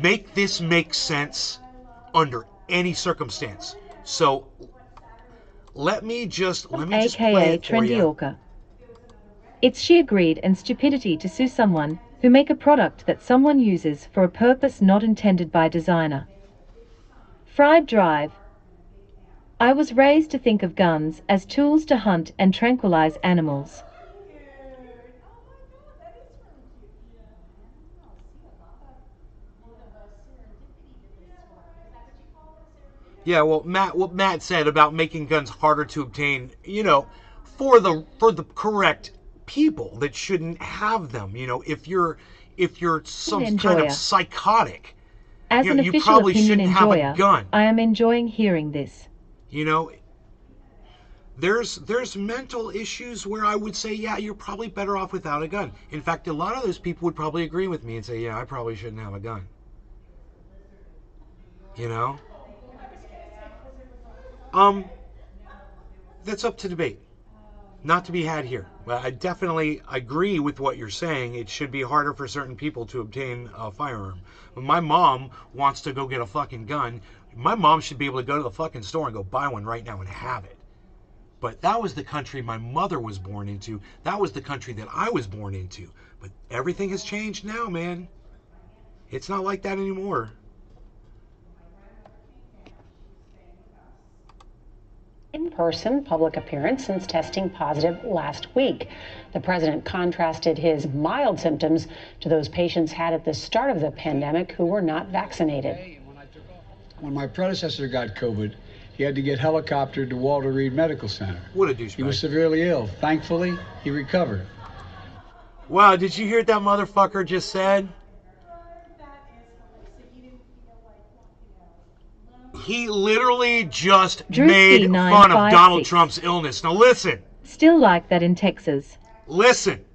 [SPEAKER 1] make this make sense under any circumstance. So let me just play it for you.
[SPEAKER 2] Orca. It's she agreed and stupidity to sue someone who make a product that someone uses for a purpose not intended by designer. Fried Drive. I was raised to think of guns as tools to hunt and tranquilize animals.
[SPEAKER 1] Yeah, well, what Matt said about making guns harder to obtain, for the correct people that shouldn't have them. If you're some kind of psychotic,
[SPEAKER 2] as an
[SPEAKER 1] you probably shouldn't have a gun.
[SPEAKER 2] I am enjoying hearing this.
[SPEAKER 1] There's mental issues where I would say, yeah, you're probably better off without a gun. In fact, a lot of those people would probably agree with me and say, yeah, I probably shouldn't have a gun. That's up to debate. Not to be had here. But I definitely agree with what you're saying. It should be harder for certain people to obtain a firearm. When my mom wants to go get a fucking gun, my mom should be able to go to the fucking store and go buy one right now and have it. But that was the country my mother was born into. That was the country that I was born into. But everything has changed now, man. It's not like that anymore.
[SPEAKER 4] in-person public appearance since testing positive last week. The president contrasted his mild symptoms to those patients had at the start of the pandemic who were not vaccinated.
[SPEAKER 5] When my predecessor got COVID, he had to get helicoptered to Walter Reed Medical Center.
[SPEAKER 1] What a douchebag.
[SPEAKER 5] He was severely ill. Thankfully, he recovered.
[SPEAKER 1] Wow, did you hear what that motherfucker just said? He literally just made fun of Donald Trump's illness. Now listen.
[SPEAKER 2] Still like that in Texas.
[SPEAKER 1] Listen.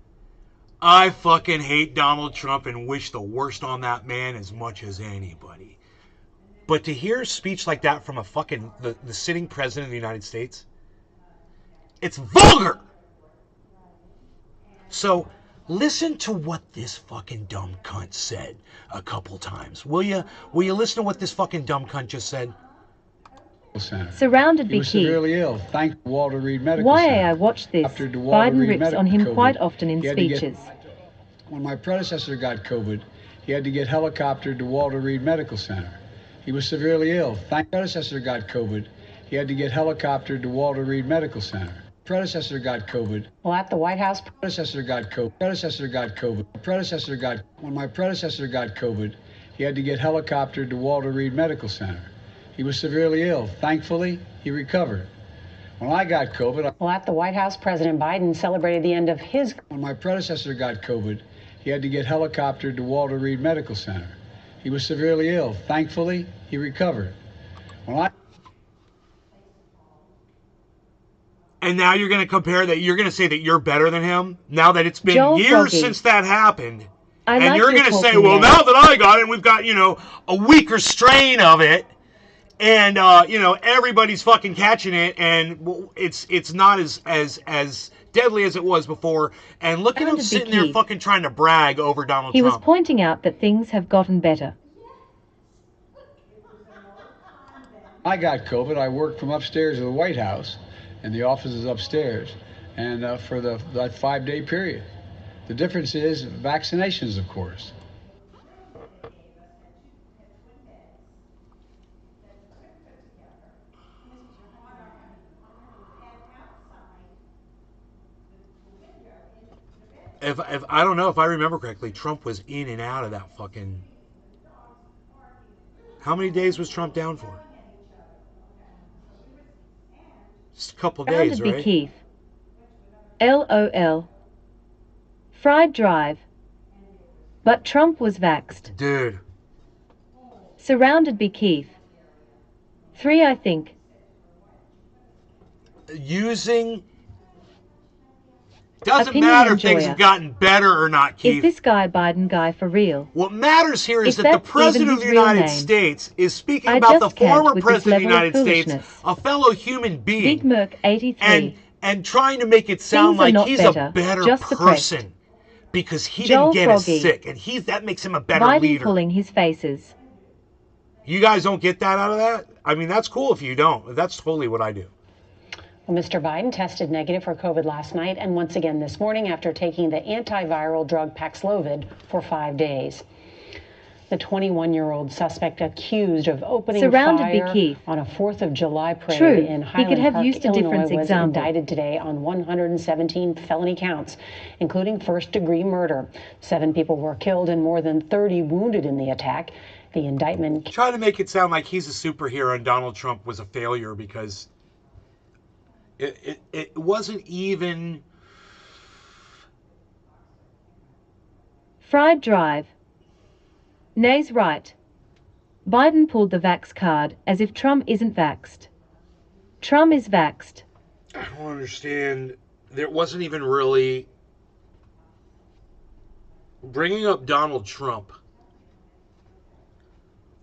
[SPEAKER 1] I fucking hate Donald Trump and wish the worst on that man as much as anybody. But to hear a speech like that from a fucking the sitting president of the United States, it's vulgar. So listen to what this fucking dumb cunt said a couple times. Will you listen to what this fucking dumb cunt just said?
[SPEAKER 2] Surrounded
[SPEAKER 5] he was severely ill. Thank Walter Reed Medical
[SPEAKER 2] Why
[SPEAKER 5] Center.
[SPEAKER 2] I watch this. Biden rips on him quite often in speeches.
[SPEAKER 5] When my predecessor got COVID, he had to get helicoptered to Walter Reed Medical Center. He was severely ill. Thank predecessor got COVID. He had to get helicoptered to Walter Reed Medical Center. Predecessor got COVID.
[SPEAKER 4] Well, at the White House,
[SPEAKER 5] predecessor got COVID. Predecessor got COVID. Predecessor got. When my predecessor got COVID, he had to get helicoptered to Walter Reed Medical Center. He was severely ill. Thankfully, he recovered. When I got COVID,
[SPEAKER 4] well, at the White House, President Biden celebrated the end of his.
[SPEAKER 5] When my predecessor got COVID, he had to get helicoptered to Walter Reed Medical Center. He was severely ill. Thankfully, he recovered. When I.
[SPEAKER 1] And now you're going to compare that. You're going to say that you're better than him now that it's been years since that happened. And you're going to say, well, now that I got it, and we've got, a weaker strain of it. And, everybody's fucking catching it. And it's not as deadly as it was before. And look at him sitting there fucking trying to brag over Donald Trump.
[SPEAKER 2] He was pointing out that things have gotten better.
[SPEAKER 5] I got COVID. I worked from upstairs of the White House. And the office is upstairs, and for that 5-day period. The difference is vaccinations, of course.
[SPEAKER 1] If I don't know if I remember correctly, Trump was in and out of that fucking. How many days was Trump down for? Just a couple days, right?
[SPEAKER 2] Be Keith. LOL. Fried drive. But Trump was vaxxed.
[SPEAKER 1] Dude.
[SPEAKER 2] Surrounded be Keith. 3, I think.
[SPEAKER 1] Doesn't matter if things have gotten better or not, Keith.
[SPEAKER 2] Is this guy Biden guy for real?
[SPEAKER 1] What matters here is that the President of the United States is speaking about the former President of the United States, a fellow human being,
[SPEAKER 2] Big Merc 83,
[SPEAKER 1] and trying to make it sound like he's a better person because he didn't get as sick, and that makes him a better leader.
[SPEAKER 2] Biden pulling his faces.
[SPEAKER 1] You guys don't get that out of that? I mean, that's cool if you don't. That's totally what I do.
[SPEAKER 4] Well, Mr. Biden tested negative for COVID last night and once again this morning after taking the antiviral drug Paxlovid for 5 days. The 21-year-old suspect accused of opening fire on a 4th of July parade in Highland Park, Illinois, was indicted today on 117 felony counts, including first-degree murder. 7 people were killed and more than 30 wounded in the attack. The indictment...
[SPEAKER 1] Try to make it sound like he's a superhero and Donald Trump was a failure because... It wasn't even...
[SPEAKER 2] Fried drive. Nay's right. Biden pulled the vax card as if Trump isn't vaxxed. Trump is vaxxed.
[SPEAKER 1] I don't understand. There wasn't even really... Bringing up Donald Trump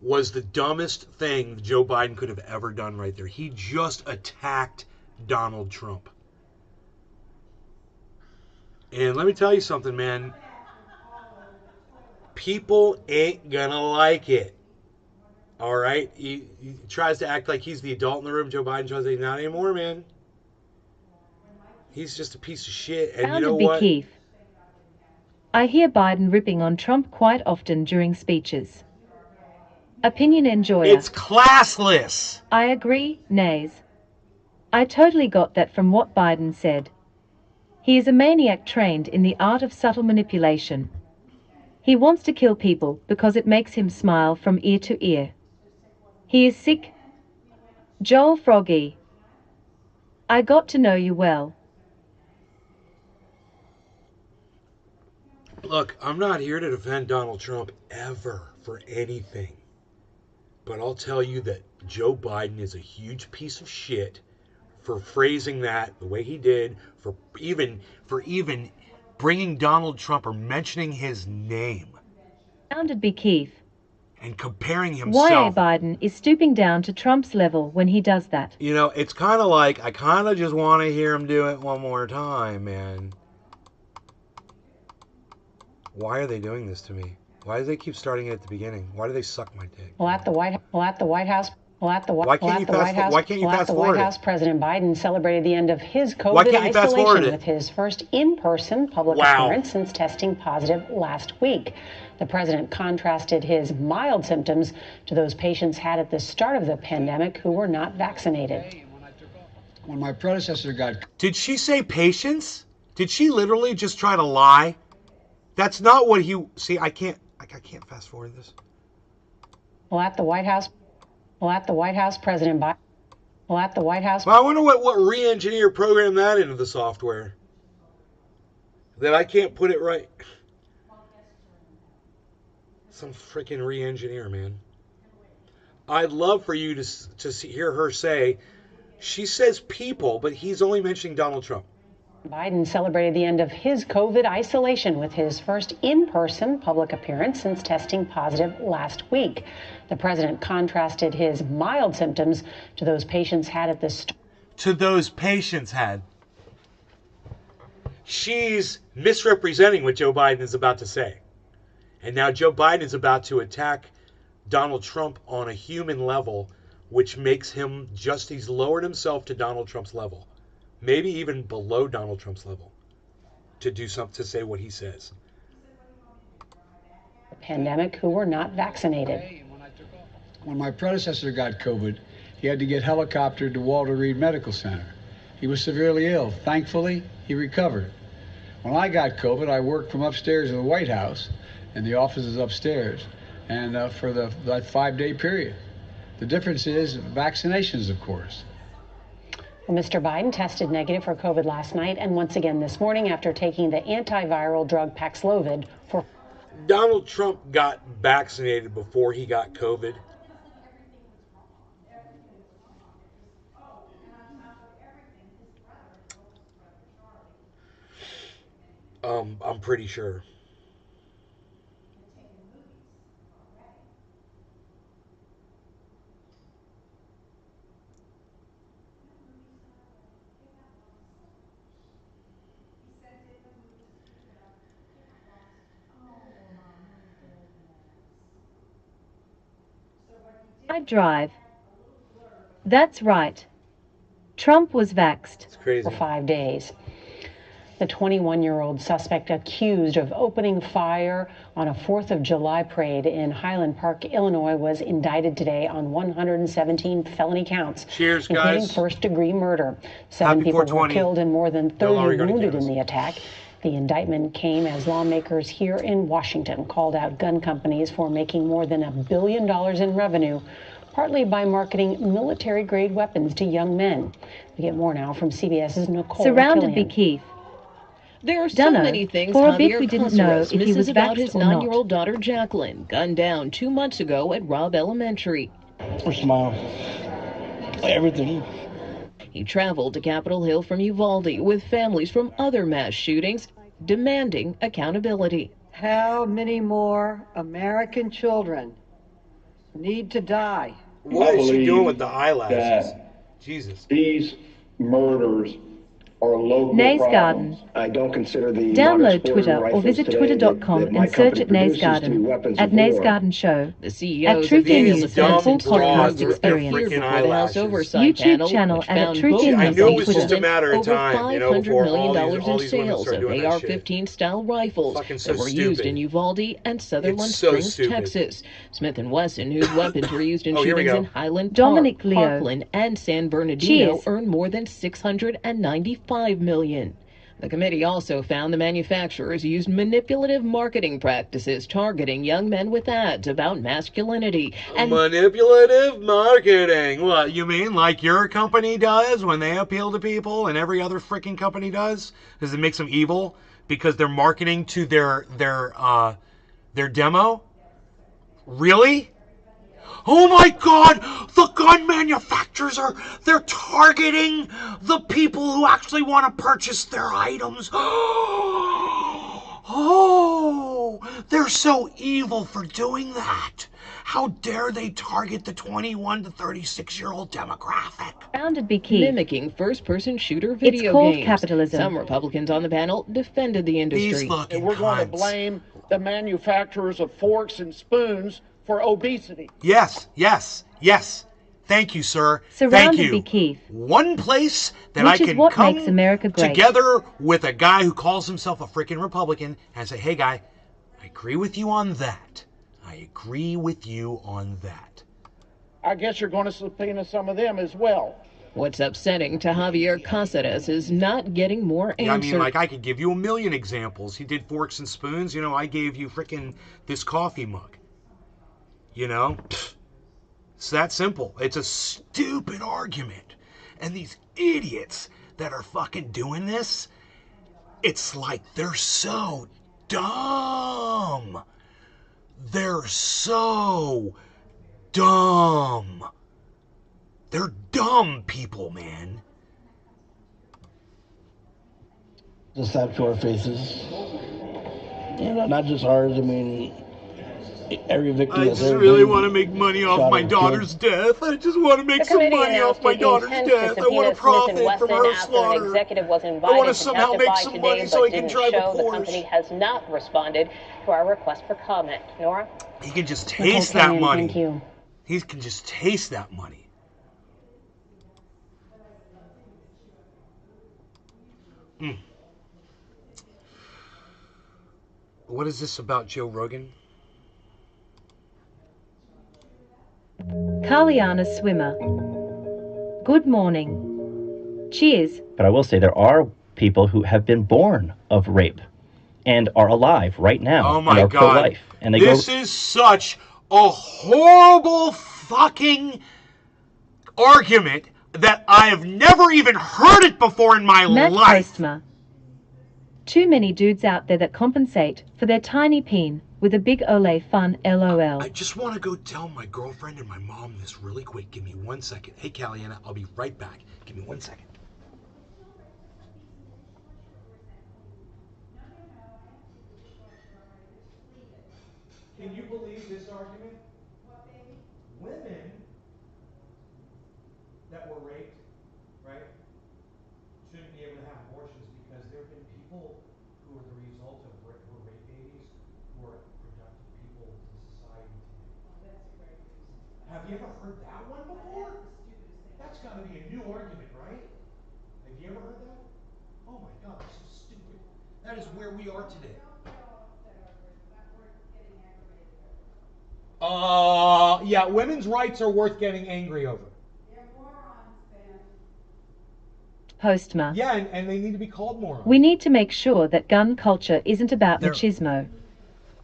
[SPEAKER 1] was the dumbest thing Joe Biden could have ever done right there. He just attacked Donald Trump. And let me tell you something, man. People ain't gonna like it. All right? He tries to act like he's the adult in the room. Joe Biden tries to say, not anymore, man. He's just a piece of shit. And you know what?
[SPEAKER 2] Keith. I hear Biden ripping on Trump quite often during speeches. Opinion enjoyer.
[SPEAKER 1] It's classless.
[SPEAKER 2] I agree, nays. I totally got that from what Biden said. He is a maniac trained in the art of subtle manipulation. He wants to kill people because it makes him smile from ear to ear. He is sick. Joel Froggy. I got to know you well.
[SPEAKER 1] Look, I'm not here to defend Donald Trump ever for anything. But I'll tell you that Joe Biden is a huge piece of shit for phrasing that the way he did, for even bringing Donald Trump or mentioning his name
[SPEAKER 2] Sounded be Keith.
[SPEAKER 1] and comparing
[SPEAKER 2] Why
[SPEAKER 1] himself.
[SPEAKER 2] Biden is stooping down to Trump's level when he does that.
[SPEAKER 1] You know, it's kind of like I kind of just want to hear him do it one more time, man. Why are they doing this to me? Why do they keep starting it at the beginning? Why do they suck my dick?
[SPEAKER 4] At the White House,
[SPEAKER 1] Why can't you fast forward it?
[SPEAKER 4] President Biden celebrated the end of his
[SPEAKER 1] Why
[SPEAKER 4] COVID
[SPEAKER 1] can't you fast forward
[SPEAKER 4] isolation
[SPEAKER 1] it?
[SPEAKER 4] with his first in-person public
[SPEAKER 1] Wow.
[SPEAKER 4] appearance since testing positive last week. The president contrasted his mild symptoms to those patients had at the start of the pandemic who were not vaccinated.
[SPEAKER 5] When my predecessor got
[SPEAKER 1] Did she say patience? Did she literally just try to lie? That's not what he. See, I can't fast forward this.
[SPEAKER 4] At the White House, President Biden. At the White House.
[SPEAKER 1] Well, I wonder what re-engineer programmed that into the software. That I can't put it right. Some freaking re-engineer, man. I'd love for you to hear her say, she says people, but he's only mentioning Donald Trump.
[SPEAKER 4] Biden celebrated the end of his COVID isolation with his first in-person public appearance since testing positive last week. The president contrasted his mild symptoms to those patients had at the start.
[SPEAKER 1] She's misrepresenting what Joe Biden is about to say. And now Joe Biden is about to attack Donald Trump on a human level, which makes him he's lowered himself to Donald Trump's level. Maybe even below Donald Trump's level to say what he says.
[SPEAKER 4] Pandemic who were not vaccinated.
[SPEAKER 5] When my predecessor got COVID, he had to get helicoptered to Walter Reed Medical Center. He was severely ill. Thankfully, he recovered. When I got COVID, I worked from upstairs in the White House, and the office is upstairs, and for that 5-day period. The difference is vaccinations, of course.
[SPEAKER 4] Well, Mr. Biden tested negative for COVID last night and once again this morning after taking the antiviral drug Paxlovid for.
[SPEAKER 1] Donald Trump got vaccinated before he got COVID. I'm pretty sure.
[SPEAKER 2] I drive. That's right. Trump was vaxxed.
[SPEAKER 1] It's crazy.
[SPEAKER 4] For 5 days. The 21-year-old suspect accused of opening fire on a 4th of July parade in Highland Park, Illinois, was indicted today on 117 felony counts,
[SPEAKER 1] Cheers,
[SPEAKER 4] including
[SPEAKER 1] guys.
[SPEAKER 4] first-degree murder. 7 people were killed and more than 30 wounded in the attack. The indictment came as lawmakers here in Washington called out gun companies for making more than $1 billion in revenue, partly by marketing military-grade weapons to young men. We get more now from CBS's Nicole
[SPEAKER 2] Surrounded
[SPEAKER 4] Killian.
[SPEAKER 2] by Keith.
[SPEAKER 6] There are so many things
[SPEAKER 2] For a bit
[SPEAKER 6] Javier
[SPEAKER 2] we didn't know
[SPEAKER 6] Caceres
[SPEAKER 2] if he
[SPEAKER 6] misses
[SPEAKER 2] was
[SPEAKER 6] about
[SPEAKER 2] vaxxed
[SPEAKER 6] his
[SPEAKER 2] or not.
[SPEAKER 6] 9-year-old daughter Jacqueline, gunned down 2 months ago at Robb Elementary.
[SPEAKER 7] Her smile. Everything.
[SPEAKER 6] He traveled to Capitol Hill from Uvalde with families from other mass shootings, demanding accountability.
[SPEAKER 8] How many more American children need to die?
[SPEAKER 1] What is she doing with the eyelashes?
[SPEAKER 7] That
[SPEAKER 1] Jesus.
[SPEAKER 7] these murders
[SPEAKER 9] or local
[SPEAKER 2] Nays
[SPEAKER 9] problems.
[SPEAKER 2] Garden.
[SPEAKER 9] I don't consider the
[SPEAKER 2] Download Twitter or visit twitter.com and search at Nays Garden. At Nays Garden Show.
[SPEAKER 6] The
[SPEAKER 2] At
[SPEAKER 6] CEOs
[SPEAKER 2] Truth
[SPEAKER 6] of
[SPEAKER 2] in
[SPEAKER 6] Daniel
[SPEAKER 2] News for the full
[SPEAKER 6] DeSantis and
[SPEAKER 2] podcast
[SPEAKER 6] Kroger
[SPEAKER 2] experience.
[SPEAKER 6] appeared before the House
[SPEAKER 1] eyelashes.
[SPEAKER 6] Oversight
[SPEAKER 2] YouTube
[SPEAKER 6] Panel,
[SPEAKER 2] channel
[SPEAKER 6] which
[SPEAKER 2] at
[SPEAKER 6] found
[SPEAKER 2] Truth
[SPEAKER 6] both
[SPEAKER 2] in
[SPEAKER 1] I
[SPEAKER 2] News
[SPEAKER 1] knew
[SPEAKER 2] on
[SPEAKER 1] it was just a
[SPEAKER 2] Twitter.
[SPEAKER 1] matter of
[SPEAKER 6] over
[SPEAKER 1] time,
[SPEAKER 6] $500
[SPEAKER 1] before
[SPEAKER 6] million
[SPEAKER 1] all
[SPEAKER 6] in
[SPEAKER 1] these women
[SPEAKER 6] sales
[SPEAKER 1] start
[SPEAKER 6] of
[SPEAKER 1] doing that shit.
[SPEAKER 6] AR-15 style rifles
[SPEAKER 1] Fucking so
[SPEAKER 6] that were used
[SPEAKER 1] stupid.
[SPEAKER 6] in Uvalde and Sutherland
[SPEAKER 1] It's so
[SPEAKER 6] Springs,
[SPEAKER 1] stupid.
[SPEAKER 6] Texas. Smith & Wesson, whose weapons were used in
[SPEAKER 1] Oh, here we
[SPEAKER 6] shootings
[SPEAKER 1] go.
[SPEAKER 6] in Highland
[SPEAKER 2] Dominic
[SPEAKER 6] Park,
[SPEAKER 2] Leo.
[SPEAKER 6] Parkland, and San Bernardino,
[SPEAKER 2] Cheers.
[SPEAKER 6] earned more than $695 million. The committee also found the manufacturers used manipulative marketing practices targeting young men with ads about masculinity and
[SPEAKER 1] Manipulative marketing. What, you mean like your company does when they appeal to people and every other freaking company does? Does it make them evil because they're marketing to their demo? Really? Oh my God, the gun manufacturers they're targeting the people who actually want to purchase their items. Oh, they're so evil for doing that. How dare they target the 21 to 36-year-old demographic?
[SPEAKER 2] Founded be key.
[SPEAKER 6] mimicking first-person shooter video
[SPEAKER 2] It's called
[SPEAKER 6] games.
[SPEAKER 2] capitalism.
[SPEAKER 6] Some Republicans on the panel defended the industry.
[SPEAKER 1] These fucking
[SPEAKER 10] And we're going to
[SPEAKER 1] cunts.
[SPEAKER 10] blame the manufacturers of forks and spoons for obesity.
[SPEAKER 1] Yes. Thank you, sir.
[SPEAKER 2] Surrounded
[SPEAKER 1] Thank you.
[SPEAKER 2] be Keith.
[SPEAKER 1] One place that
[SPEAKER 2] Which
[SPEAKER 1] I
[SPEAKER 2] is
[SPEAKER 1] can
[SPEAKER 2] what
[SPEAKER 1] come
[SPEAKER 2] makes America great.
[SPEAKER 1] together with a guy who calls himself a freaking Republican and say, hey, guy, I agree with you on that. I agree with you on that.
[SPEAKER 10] I guess you're going to subpoena some of them as well.
[SPEAKER 6] What's upsetting to Javier Cáceres is not getting more
[SPEAKER 1] Yeah, I
[SPEAKER 6] answers.
[SPEAKER 1] mean, like, I could give you a million examples. He did forks and spoons. You know, I gave you freaking this coffee mug. You know? Pfft. It's that simple. It's a stupid argument. And these idiots that are fucking doing this, it's like they're so dumb. They're so dumb. They're dumb people, man.
[SPEAKER 7] The slap to our faces. You know, not just ours. I mean, every victim.
[SPEAKER 1] I
[SPEAKER 7] that's
[SPEAKER 1] just
[SPEAKER 7] ever
[SPEAKER 1] really
[SPEAKER 7] been
[SPEAKER 1] want to make money off
[SPEAKER 7] shot
[SPEAKER 1] my
[SPEAKER 7] or
[SPEAKER 1] daughter's death. I just want to make
[SPEAKER 4] The
[SPEAKER 1] some
[SPEAKER 4] committee
[SPEAKER 1] money off
[SPEAKER 4] announced
[SPEAKER 1] my
[SPEAKER 4] it
[SPEAKER 1] daughter's
[SPEAKER 4] intends
[SPEAKER 1] death.
[SPEAKER 4] to
[SPEAKER 1] I want
[SPEAKER 4] subpoena
[SPEAKER 1] to profit
[SPEAKER 4] Smith &
[SPEAKER 1] from
[SPEAKER 4] Wesson
[SPEAKER 1] her
[SPEAKER 4] after an
[SPEAKER 1] slaughter.
[SPEAKER 4] executive was
[SPEAKER 1] I
[SPEAKER 4] invited
[SPEAKER 1] want to
[SPEAKER 4] to
[SPEAKER 1] somehow make
[SPEAKER 4] testify
[SPEAKER 1] some
[SPEAKER 4] today,
[SPEAKER 1] money so
[SPEAKER 4] but
[SPEAKER 1] he can
[SPEAKER 4] didn't
[SPEAKER 1] drive a
[SPEAKER 4] show. The company
[SPEAKER 1] Porsche.
[SPEAKER 4] has not responded to our request for comment. Nora?
[SPEAKER 1] He can just
[SPEAKER 4] Nicole
[SPEAKER 1] taste that
[SPEAKER 4] Cannon,
[SPEAKER 1] money.
[SPEAKER 4] thank you.
[SPEAKER 1] He can just taste that money. What is this about Joe Rogan?
[SPEAKER 2] Kalyana Swimmer. Good morning. Cheers.
[SPEAKER 11] But I will say there are people who have been born of rape and are alive right now
[SPEAKER 1] Oh my
[SPEAKER 11] and are
[SPEAKER 1] God.
[SPEAKER 11] pro-life. And they
[SPEAKER 1] This
[SPEAKER 11] go,
[SPEAKER 1] is such a horrible fucking argument that I have never even heard it before in my
[SPEAKER 2] Matt
[SPEAKER 1] life.
[SPEAKER 2] Postma. Too many dudes out there that compensate for their tiny peen with a big ole fun LOL.
[SPEAKER 1] I just want to go tell my girlfriend and my mom this really quick. Give me 1 second. Hey, Caliana, I'll be right back. Give me 1 second. Can you believe this argument? Women that were raped, right, shouldn't be able to have abortions because there have been people who are the result of rape babies who are productive people in society today. That's a great reason. Have you ever heard that one before? That's got to be a new argument, right? Have you ever heard that? Oh my God, that's so stupid. That is where we are today. Yeah, women's rights are worth getting angry over.
[SPEAKER 2] Postma.
[SPEAKER 1] Yeah, and they need to be called morons.
[SPEAKER 2] We need to make sure that gun culture isn't about
[SPEAKER 1] There-
[SPEAKER 2] machismo.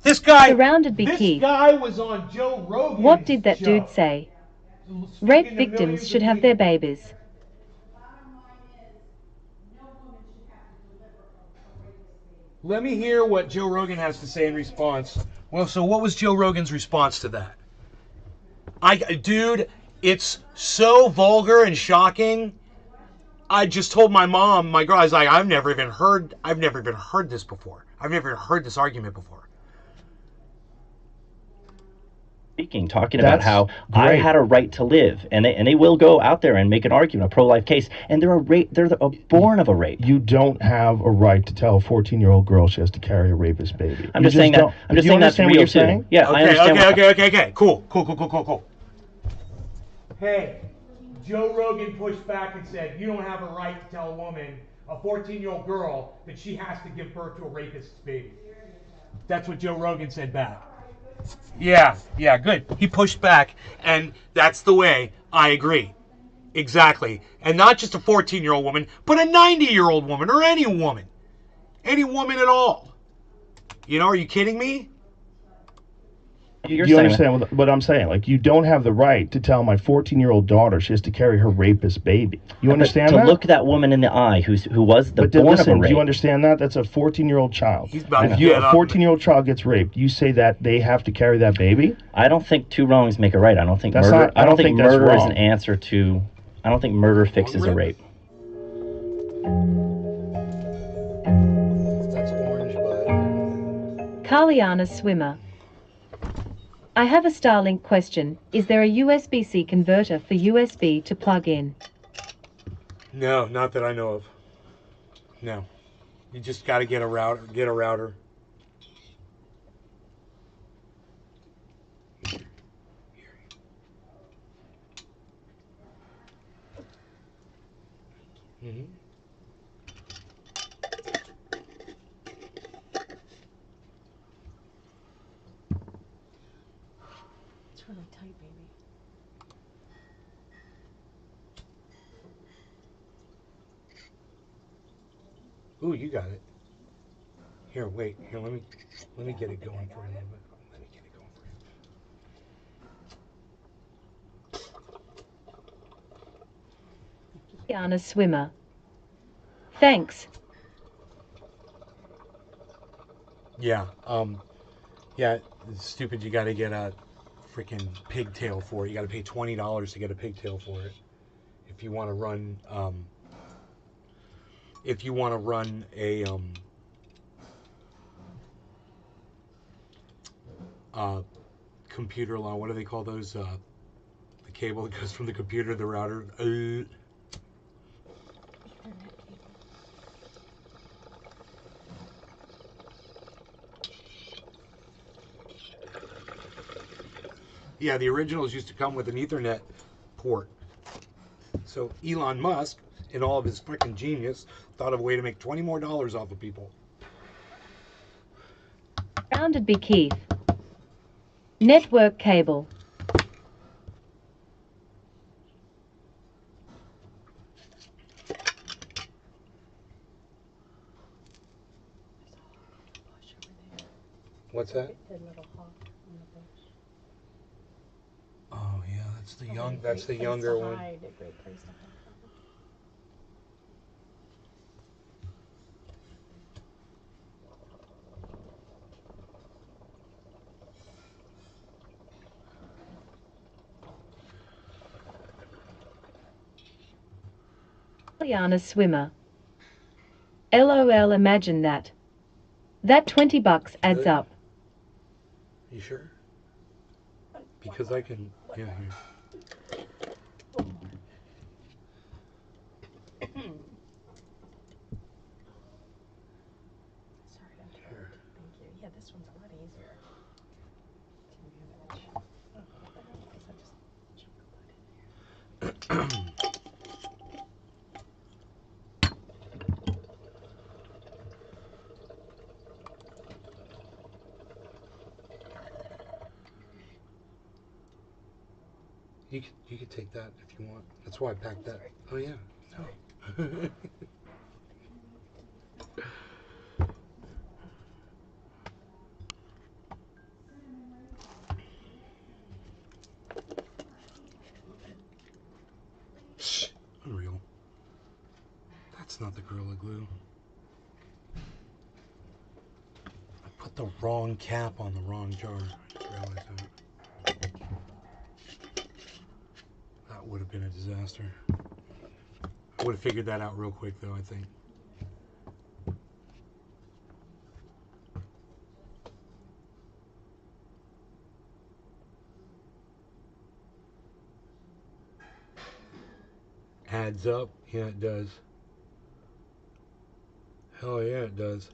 [SPEAKER 1] This guy,
[SPEAKER 2] Surrounded be
[SPEAKER 1] this
[SPEAKER 2] Keith.
[SPEAKER 1] guy was on Joe Rogan's
[SPEAKER 2] What did that
[SPEAKER 1] show.
[SPEAKER 2] dude say?
[SPEAKER 1] Speaking
[SPEAKER 2] Rape
[SPEAKER 1] to
[SPEAKER 2] victims
[SPEAKER 1] millions
[SPEAKER 2] should
[SPEAKER 1] of
[SPEAKER 2] have their
[SPEAKER 1] people.
[SPEAKER 2] babies.
[SPEAKER 1] Let me hear what Joe Rogan has to say in response. Well, so what was Joe Rogan's response to that? Dude, it's so vulgar and shocking. I just told my mom, my girl, I was like, I've never even heard this before. I've never heard this argument before.
[SPEAKER 11] speaking, talking about how I
[SPEAKER 9] great.
[SPEAKER 11] had a right to live, and they will go out there and make an argument, a pro-life case, and they're born of a rape.
[SPEAKER 9] You don't have a right to tell a 14-year-old girl she has to carry a rapist baby.
[SPEAKER 11] I'm just saying that. I'm just saying that's real too. Yeah, I understand.
[SPEAKER 1] Okay. Cool. Hey, Joe Rogan pushed back and said, you don't have a right to tell a woman, a 14-year-old girl, that she has to give birth to a rapist's baby. That's what Joe Rogan said back. Yeah, good. He pushed back, and that's the way. I agree. Exactly. And not just a 14-year-old woman, but a 90-year-old woman, or any woman. Any woman at all. You know, are you kidding me?
[SPEAKER 9] You understand what I'm saying? Like, you don't have the right to tell my 14-year-old daughter she has to carry her rapist baby. You understand that?
[SPEAKER 11] To look that woman in the eye who was the born of a rape.
[SPEAKER 9] Do you understand that? That's a 14-year-old child.
[SPEAKER 1] If a
[SPEAKER 9] 14-year-old child gets raped, you say that they have to carry that baby?
[SPEAKER 11] I don't think two wrongs make a right. I don't think murder. I don't think murder is an answer to. I don't think murder fixes a rape.
[SPEAKER 1] That's orange, bud.
[SPEAKER 2] Carliana Swimmer. I have a Starlink question. Is there a USB-C converter for USB to plug in?
[SPEAKER 1] No, not that I know of. No. You just got to get a router. Mm-hmm.
[SPEAKER 3] It's really tight, baby.
[SPEAKER 1] Ooh, you got it. Here, wait. Here, let me get it going for you a little bit. Let me get it going for you.
[SPEAKER 2] Carliana Swimmer. Thanks.
[SPEAKER 1] Yeah. Yeah. It's stupid. You got to get a freaking pigtail for it. You got to pay $20 to get a pigtail for it. If you want to run. If you want to run a computer line, what do they call those? The cable that goes from the computer to the router. Yeah, the originals used to come with an Ethernet port. So Elon Musk, in all of his freaking genius, thought of a way to make $20 more off of people.
[SPEAKER 2] Grounded be Keith. Network cable.
[SPEAKER 1] What's that? Oh yeah, that's the young. That's the younger one.
[SPEAKER 2] Carliana Swimmer. LOL, imagine that. That $20 adds
[SPEAKER 1] Good.
[SPEAKER 2] up.
[SPEAKER 1] You sure? Because I can. Yeah, here.
[SPEAKER 3] Sorry, I'm tired. Thank you. Yeah, this one's a lot easier.
[SPEAKER 1] You could take that if you want. That's why I packed that. Oh yeah. No. Unreal. That's not the Gorilla Glue. I put the wrong cap on the wrong jar. I just realized that. That would have been a disaster. I would have figured that out real quick though, I think. adds up. Yeah, it does. Hell yeah, it does.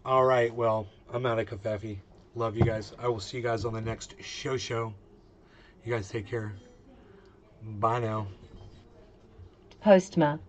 [SPEAKER 1] All right, well, I'm out of Covfefe. Love you guys. I will see you guys on the next show. You guys take care. Bye now.
[SPEAKER 2] Postma.